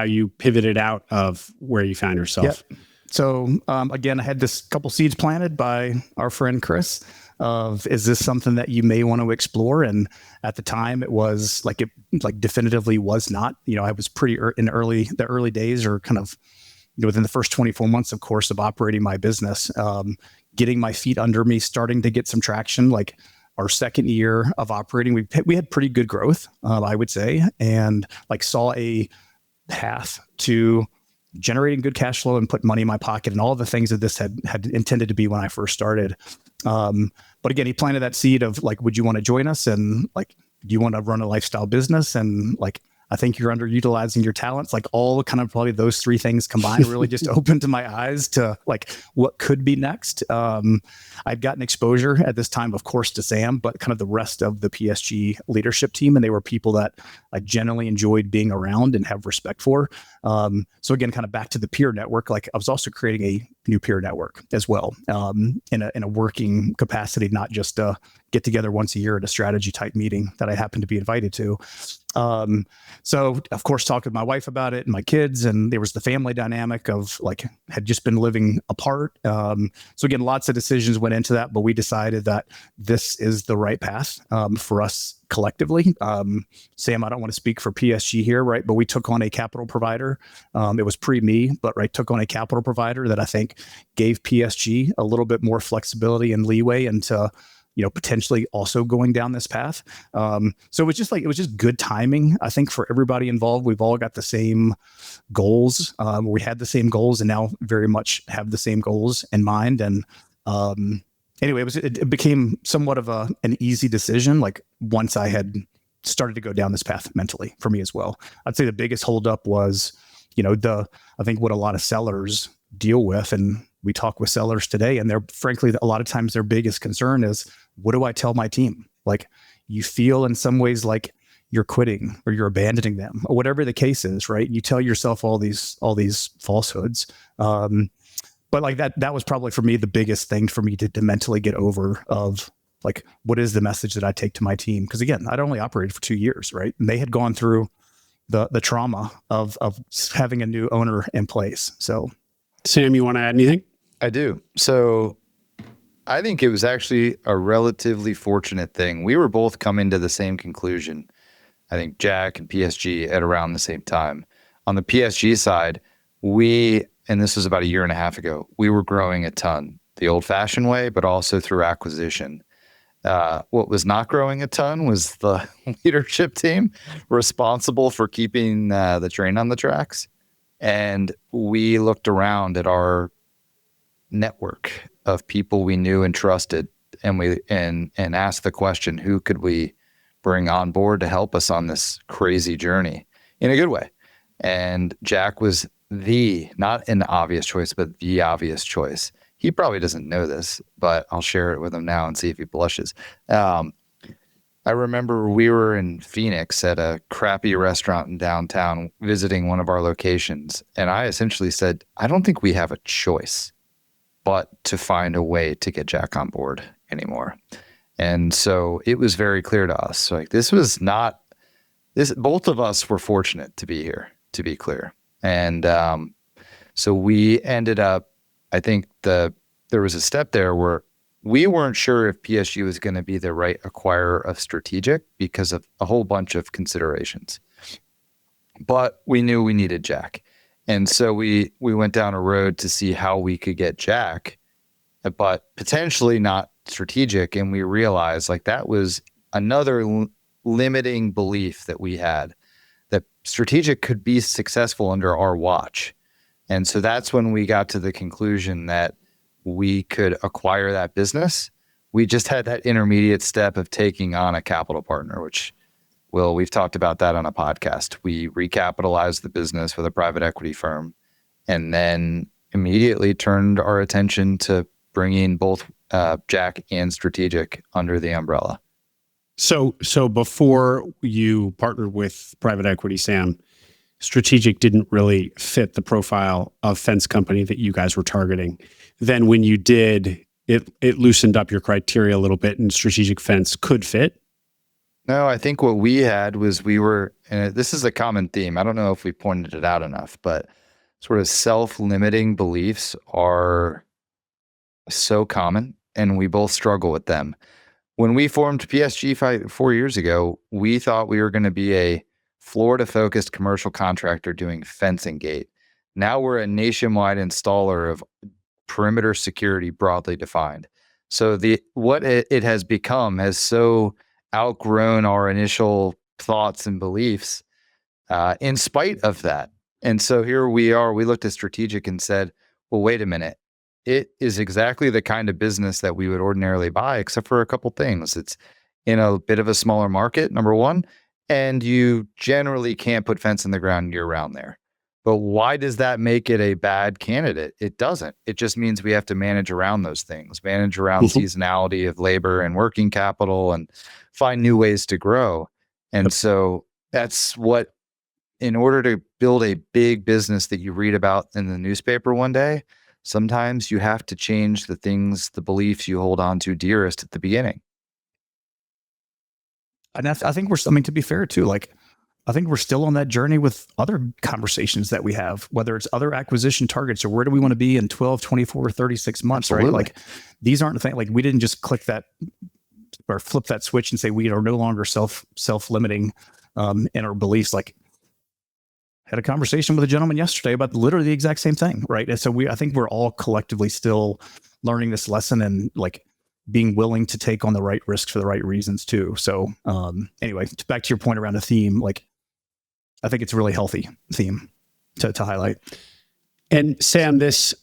you pivoted out of where you found yourself. Yep. So again, I had this couple seeds planted by our friend Chris of, is this something that you may want to explore? And at the time it was like, it like definitively was not. I was pretty in the early days, or kind of within the first 24 months, of course, of operating my business, getting my feet under me, starting to get some traction. Like our second year of operating, we had pretty good growth, I would say, and like saw a path to generating good cash flow and put money in my pocket and all the things that this had intended to be when I first started. But again, he planted that seed of like, would you want to join us? And like, do you want to run a lifestyle business? And like, I think you're underutilizing your talents. Like all kind of probably those three things combined really just opened to my eyes to like what could be next. I'd gotten exposure at this time, of course, to Sam, but kind of the rest of the PSG leadership team. And they were people that I generally enjoyed being around and have respect for. So again, kind of back to the peer network, like I was also creating a new peer network as well, in a working capacity, not just get together once a year at a strategy type meeting that I happened to be invited to. So of course, talked with my wife about it and my kids, and there was the family dynamic of like, had just been living apart. So again, lots of decisions went into that, but we decided that this is the right path, for us collectively. Sam, I don't want to speak for PSG here, right? But we took on a capital provider. It was me, but right, took on a capital provider that I think gave PSG a little bit more flexibility and leeway into, potentially also going down this path. So it was just good timing, I think, for everybody involved. We've all got the same goals. We had the same goals and now very much have the same goals in mind. And anyway, it became somewhat of an easy decision. Like once I had started to go down this path mentally for me as well. I'd say the biggest holdup was, I think what a lot of sellers deal with, and we talk with sellers today, and they're frankly, a lot of times their biggest concern is, what do I tell my team? Like you feel in some ways like you're quitting or you're abandoning them or whatever the case is, right? You tell yourself all these falsehoods. But like that was probably for me, the biggest thing for me to mentally get over of like, what is the message that I take to my team? Because again, I'd only operated for 2 years, right? And they had gone through the trauma of having a new owner in place. So Sam, you want to add anything? I do. So I think it was actually a relatively fortunate thing. We were both coming to the same conclusion. I think Jack and PSG at around the same time. On the PSG side, and this was about 1.5 years ago, we were growing a ton, the old-fashioned way, but also through acquisition. What was not growing a ton was the leadership team responsible for keeping the train on the tracks. And we looked around at our network of people we knew and trusted, and asked the question, who could we bring on board to help us on this crazy journey in a good way? And Jack was not an obvious choice, but the obvious choice. he probably doesn't know this, but I'll share it with him now and see if he blushes. I remember we were in Phoenix at a crappy restaurant in downtown visiting one of our locations. And I essentially said, I don't think we have a choice but to find a way to get Jack on board anymore. And so it was very clear to us. Like, this was not this. Both of us were fortunate to be here, to be clear. And so we ended up, I think there was a step there where we weren't sure if PSG was going to be the right acquirer of strategic because of a whole bunch of considerations. But we knew we needed Jack. And so we went down a road to see how we could get Jack, but potentially not strategic. And we realized like that was another limiting belief that we had, that strategic could be successful under our watch. And so that's when we got to the conclusion that we could acquire that business. We just had that intermediate step of taking on a capital partner, which, Will, we've talked about that on a podcast. We recapitalized the business with a private equity firm and then immediately turned our attention to bringing both Jack and strategic under the umbrella. So before you partnered with private equity, Sam, strategic didn't really fit the profile of fence company that you guys were targeting. Then when you did, it loosened up your criteria a little bit, and strategic fence could fit. No, I think what we had was and this is a common theme. I don't know if we pointed it out enough, but sort of self-limiting beliefs are so common, and we both struggle with them. When we formed PSG 4 years ago, we thought we were going to be a Florida-focused commercial contractor doing fencing gate. Now we're a nationwide installer of perimeter security broadly defined. So what it has become has so outgrown our initial thoughts and beliefs in spite of that. And so here we are, we looked at strategic and said, well, wait a minute. It is exactly the kind of business that we would ordinarily buy, except for a couple things. It's in a bit of a smaller market, number one, and you generally can't put fence in the ground year round there. But why does that make it a bad candidate? It doesn't. It just means we have to manage around those things, manage around seasonality of labor and working capital and find new ways to grow. And so that's what, in order to build a big business that you read about in the newspaper one day, sometimes you have to change the beliefs you hold on to dearest at the beginning. And I think to be fair too, like, I think we're still on that journey with other conversations that we have, whether it's other acquisition targets or where do we want to be in 12, 24, 36 months, Absolutely. right? Like, these aren't things, like, we didn't just click that or flip that switch and say we are no longer self-limiting in our beliefs. Like, had a conversation with a gentleman yesterday about literally the exact same thing, right? And so I think we're all collectively still learning this lesson and like being willing to take on the right risks for the right reasons too. So anyway, back to your point around the theme, like, I think it's a really healthy theme to highlight. And Sam, this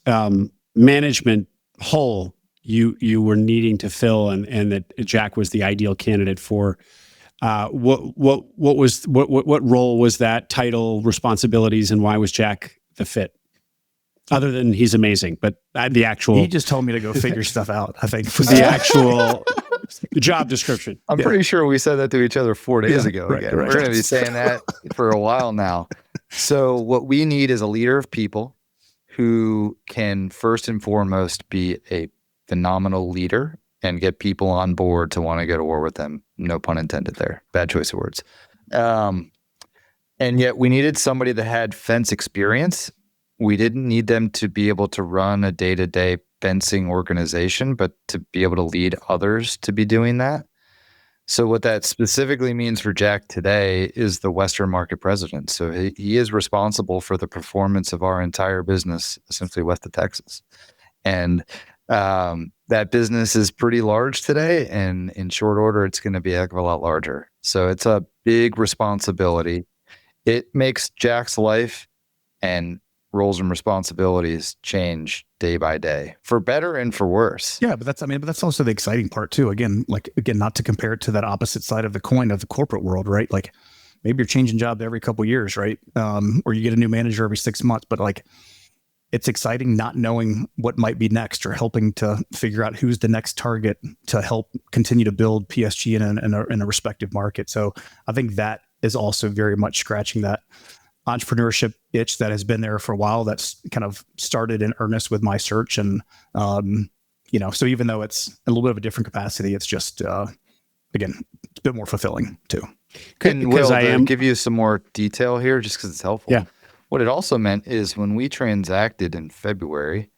management hole you were needing to fill, and that Jack was the ideal candidate for. What role was that, title, responsibilities, and why was Jack the fit? Other than he's amazing, but the actual, he just told me to go figure stuff out, I think, was the actual job description. I'm pretty sure we said that to each other 4 days ago. Right, Again, right. We're going to be saying that for a while now. So what we need is a leader of people who can first and foremost be a phenomenal leader and get people on board to want to go to war with them. No pun intended there. Bad choice of words. And yet we needed somebody that had fence experience. We didn't need them to be able to run a day-to-day fencing organization, but to be able to lead others to be doing that. So what that specifically means for Jack today is the Western market president. So he is responsible for the performance of our entire business, essentially west of Texas. And that business is pretty large today, and in short order, it's going to be a heck of a lot larger. So it's a big responsibility. It makes Jack's life and roles and responsibilities change day by day, for better and for worse. Yeah, but that's also the exciting part too. Again, not to compare it to that opposite side of the coin of the corporate world, right? Like, maybe you're changing job every couple of years, right? Or you get a new manager every 6 months, but like, it's exciting not knowing what might be next, or helping to figure out who's the next target to help continue to build PSG in a respective market. So I think that is also very much scratching that entrepreneurship itch that has been there for a while. That's kind of started in earnest with my search. And, so even though it's a little bit of a different capacity, it's just, again, it's a bit more fulfilling too. And Will, give you some more detail here, just because it's helpful. Yeah. What it also meant is when we transacted in February,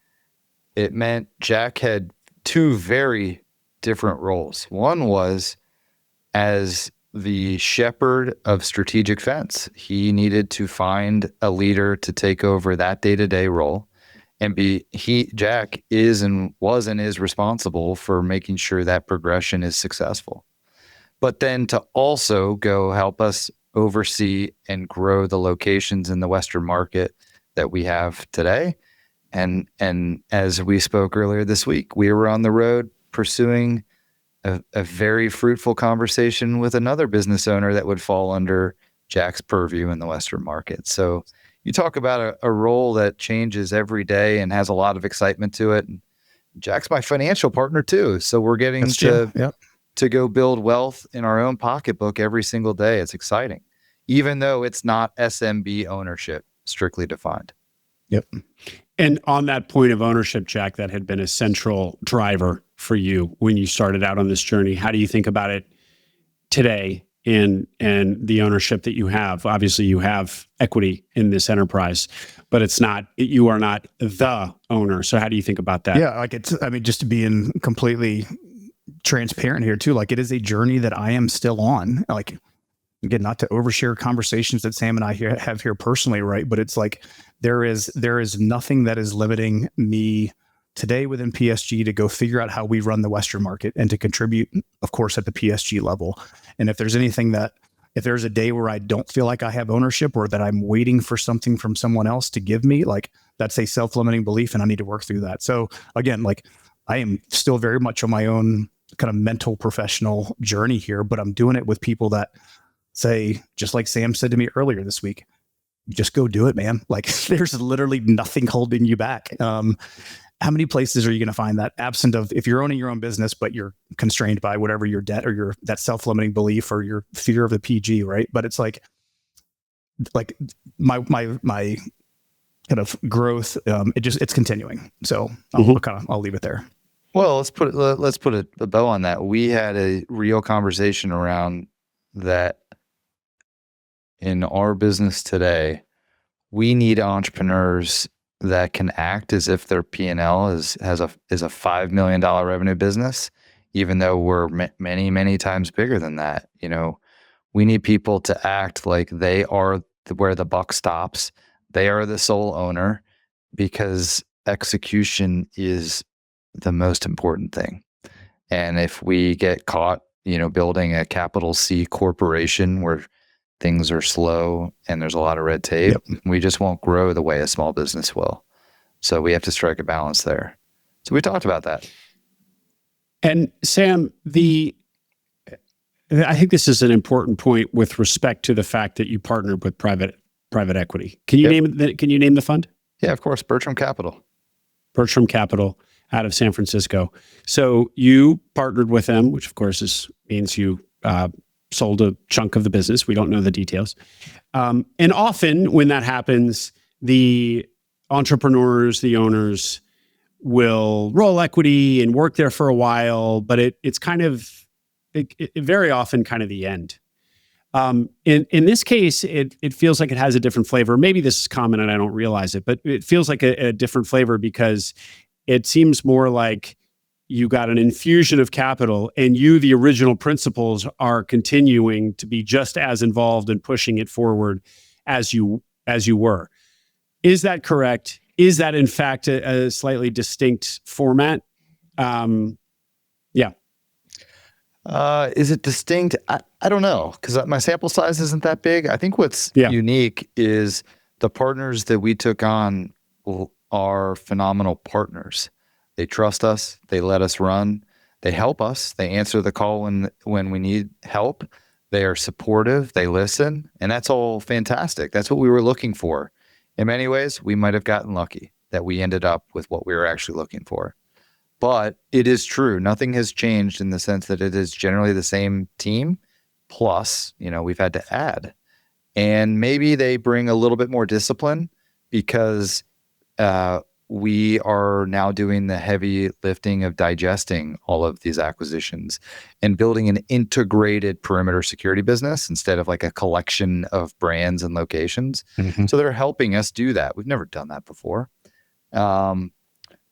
it meant Jack had two very different roles. One was as the shepherd of strategic fence. He needed to find a leader to take over that day-to-day role, and Jack is and was and is responsible for making sure that progression is successful. But then to also go help us oversee and grow the locations in the Western market that we have today. And as we spoke earlier this week, we were on the road pursuing a very fruitful conversation with another business owner that would fall under Jack's purview in the Western market. So you talk about a role that changes every day and has a lot of excitement to it. And Jack's my financial partner too. So we're getting to go build wealth in our own pocketbook every single day. It's exciting, even though it's not SMB ownership strictly defined. Yep. And on that point of ownership, Jack, that had been a central driver for you when you started out on this journey. How do you think about it today and the ownership that you have? Obviously, you have equity in this enterprise, but you are not the owner. So how do you think about that? Yeah, just to be completely transparent here too, it is a journey that I am still on. Again, not to overshare conversations that Sam and I have here personally, right? But it's there is nothing that is limiting me today within PSG to go figure out how we run the Western market and to contribute, of course, at the PSG level. And if there's a day where I don't feel like I have ownership, or that I'm waiting for something from someone else to give me, that's a self-limiting belief, and I need to work through that. So again, I am still very much on my own kind of mental professional journey here, but I'm doing it with people that say, just like Sam said to me earlier this week, just go do it, man. There's literally nothing holding you back. How many places are you going to find that, absent of if you're owning your own business, but you're constrained by whatever your debt or that self-limiting belief or your fear of the PG, right? But it's my kind of growth, it's continuing. So I'll leave it there. Well, let's put a bow on that. We had a real conversation around that. In our business today, we need entrepreneurs that can act as if their P&L is a $5 million revenue business, even though we're many, many times bigger than that. We need people to act like they are where the buck stops. They are the sole owner, because execution is the most important thing. And if we get caught, building a capital C corporation where things are slow and there's a lot of red tape, we just won't grow the way a small business will. So we have to strike a balance there. So we talked about that. And Sam, I think this is an important point with respect to the fact that you partnered with private equity. Can you name the fund? Yeah, of course. Bertram Capital out of San Francisco. So you partnered with them, which of course means you sold a chunk of the business. We don't know the details. And often when that happens, the entrepreneurs, the owners will roll equity and work there for a while, but it's kind of very often kind of the end. In this case, it feels like it has a different flavor. Maybe this is common and I don't realize it, but it feels like a different flavor because it seems more like you got an infusion of capital and you, the original principals, are continuing to be just as involved in pushing it forward as you were. Is that correct? Is that in fact a slightly distinct format? Yeah. Is it distinct? I don't know, because my sample size isn't that big. I think what's unique is the partners that we took on are phenomenal partners. They trust us. They let us run. They help us. They answer the call when we need help. They are supportive. They listen. And that's all fantastic. That's what we were looking for. In many ways, we might have gotten lucky. that we ended up with what we were actually looking for. But it is true. Nothing has changed in the sense that it is generally the same team. Plus, we've had to add. And maybe they bring a little bit more discipline because we are now doing the heavy lifting of digesting all of these acquisitions and building an integrated perimeter security business instead of like a collection of brands and locations. Mm-hmm. So they're helping us do that. We've never done that before.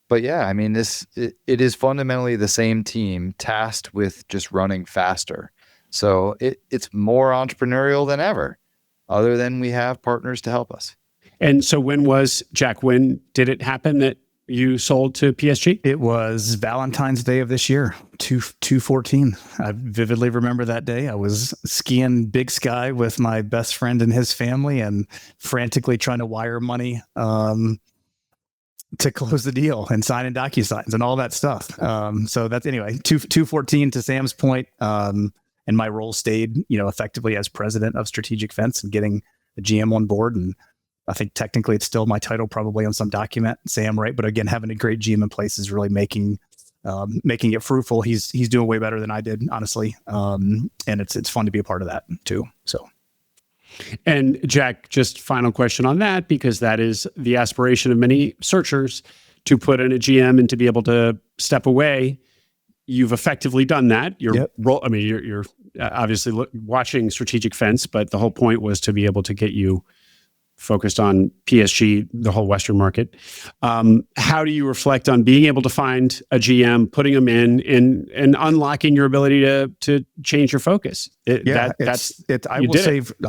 But yeah, I mean, it is fundamentally the same team tasked with just running faster. So it's more entrepreneurial than ever, other than we have partners to help us. And so when did it happen that you sold to PSG? It was Valentine's Day of this year, 2014. I vividly remember that day. I was skiing Big Sky with my best friend and his family and frantically trying to wire money to close the deal and sign in DocuSigns and all that stuff. So that's, anyway, 2014 to Sam's point. And my role stayed, effectively as president of Strategic Fence and getting the GM on board. And I think technically it's still my title probably on some document, Sam, right? But again, having a great GM in place is really making it fruitful. He's doing way better than I did, honestly. And it's fun to be a part of that too. So. And Jack, just final question on that, because that is the aspiration of many searchers, to put in a GM and to be able to step away. You've effectively done that. You're obviously watching Strategic Fence, but the whole point was to be able to get you focused on PSG, the whole Western market. How do you reflect on being able to find a GM, putting them in, and unlocking your ability to change your focus? I'll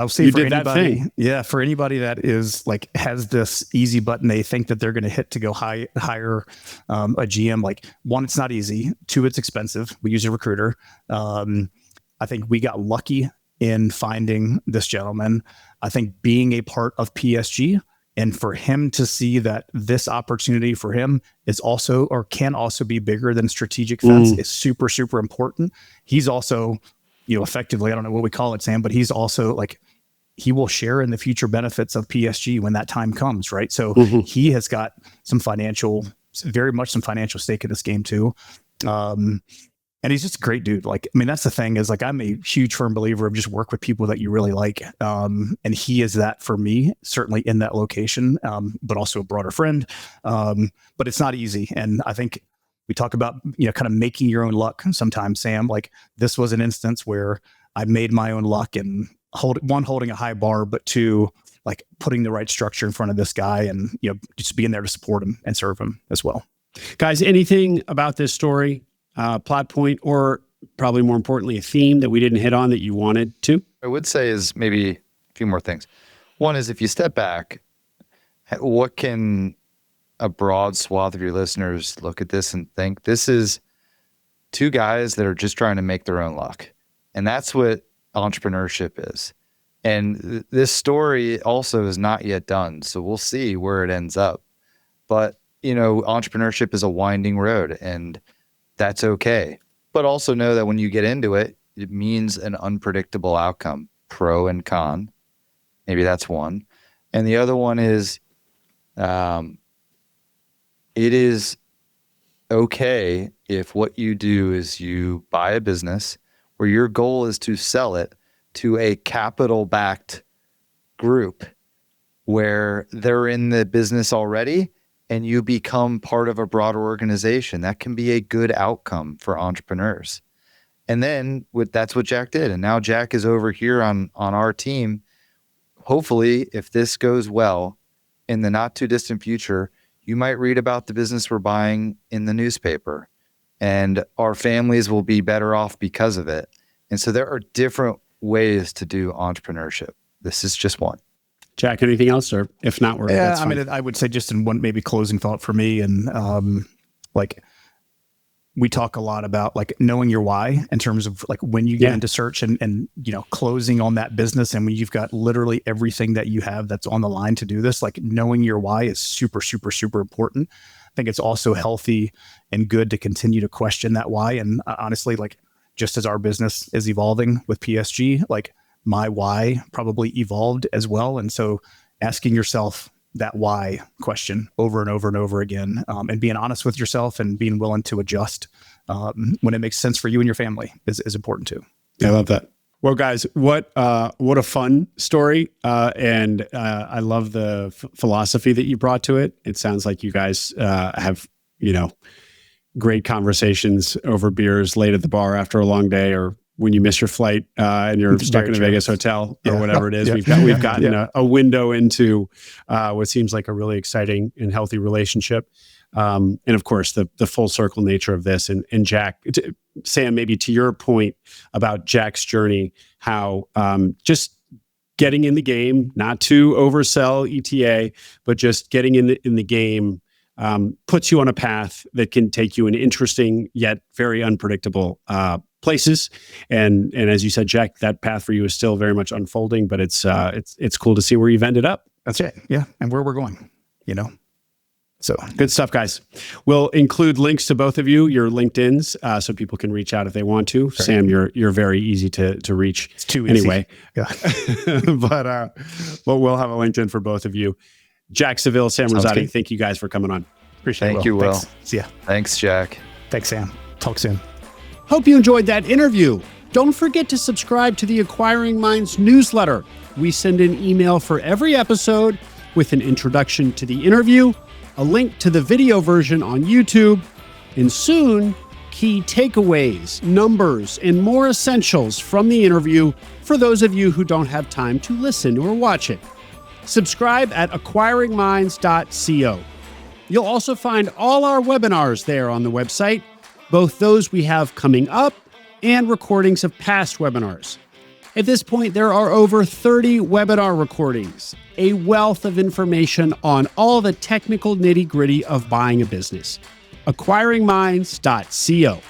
say for anybody, for anybody that is like has this easy button they think that they're going to hit to go hire a GM. Like, one, it's not easy. Two, it's expensive. We use a recruiter. I think we got lucky in finding this gentleman. I think being a part of PSG and for him to see that this opportunity for him is also, or can also be bigger than Strategic Fence is super, super important. He's also, effectively, I don't know what we call it, Sam, but he's also like, he will share in the future benefits of PSG when that time comes, right? So he has got very much some financial stake in this game too. And he's just a great dude. Like, I mean, that's the thing is, like, I'm a huge firm believer of just work with people that you really like. And he is that for me, certainly in that location, but also a broader friend. But it's not easy. And I think we talk about, kind of making your own luck sometimes, Sam. Like, this was an instance where I made my own luck and holding a high bar, but two, like putting the right structure in front of this guy and, just being there to support him and serve him as well. Guys, anything about this story, plot point, or probably more importantly, a theme that we didn't hit on that you wanted to? I would say is maybe a few more things. One is, if you step back, what can a broad swath of your listeners look at this and think? This is two guys that are just trying to make their own luck. And that's what entrepreneurship is. And this story also is not yet done. So we'll see where it ends up. But, entrepreneurship is a winding road, and that's okay. But also know that when you get into it, it means an unpredictable outcome, pro and con. Maybe that's one. And the other one is, it is okay if what you do is you buy a business where your goal is to sell it to a capital-backed group where they're in the business already and you become part of a broader organization. That can be a good outcome for entrepreneurs. And then that's what Jack did. And now Jack is over here on our team. Hopefully, if this goes well in the not too distant future, you might read about the business we're buying in the newspaper, and our families will be better off because of it. And so there are different ways to do entrepreneurship. This is just one. Jack, anything else? Or if not, that's fine. I mean, I would say just in one maybe closing thought for me, and like we talk a lot about like knowing your why in terms of like when you get into search and closing on that business, and when you've got literally everything that you have that's on the line to do this, like knowing your why is super, super, super important. I think it's also healthy and good to continue to question that why. And honestly, like just as our business is evolving with PSG, like my why probably evolved as well. And so asking yourself, that why question over and over and over again, and being honest with yourself and being willing to adjust when it makes sense for you and your family is important too. I love that. Well, guys, what a fun story. And I love the philosophy that you brought to it. It sounds like you guys have, great conversations over beers late at the bar after a long day, or when you miss your flight and you're stuck in a Vegas hotel or whatever it is. We've gotten a window into what seems like a really exciting and healthy relationship. And of course, the full circle nature of this. And Jack, Sam, maybe to your point about Jack's journey, how just getting in the game, not to oversell ETA, but just getting in the game puts you on a path that can take you in interesting yet very unpredictable places. And as you said, Jack, that path for you is still very much unfolding, but it's cool to see where you've ended up. That's it. Yeah. And where we're going, So good stuff, guys. We'll include links to both of you, your LinkedIn's, so people can reach out if they want to. Right. Sam, you're very easy to reach. It's too easy. Anyway. Yeah. But we'll have a LinkedIn for both of you. Jack Saville, Sam Rosati, thank you guys for coming on. Appreciate it. Thank you, Will. Thanks. See ya. Thanks, Jack. Thanks, Sam. Talk soon. Hope you enjoyed that interview. Don't forget to subscribe to the Acquiring Minds newsletter. We send an email for every episode with an introduction to the interview, a link to the video version on YouTube, and soon, key takeaways, numbers, and more essentials from the interview for those of you who don't have time to listen or watch it. Subscribe at acquiringminds.co. You'll also find all our webinars there on the website, both those we have coming up and recordings of past webinars. At this point, there are over 30 webinar recordings, a wealth of information on all the technical nitty-gritty of buying a business. acquiringminds.co.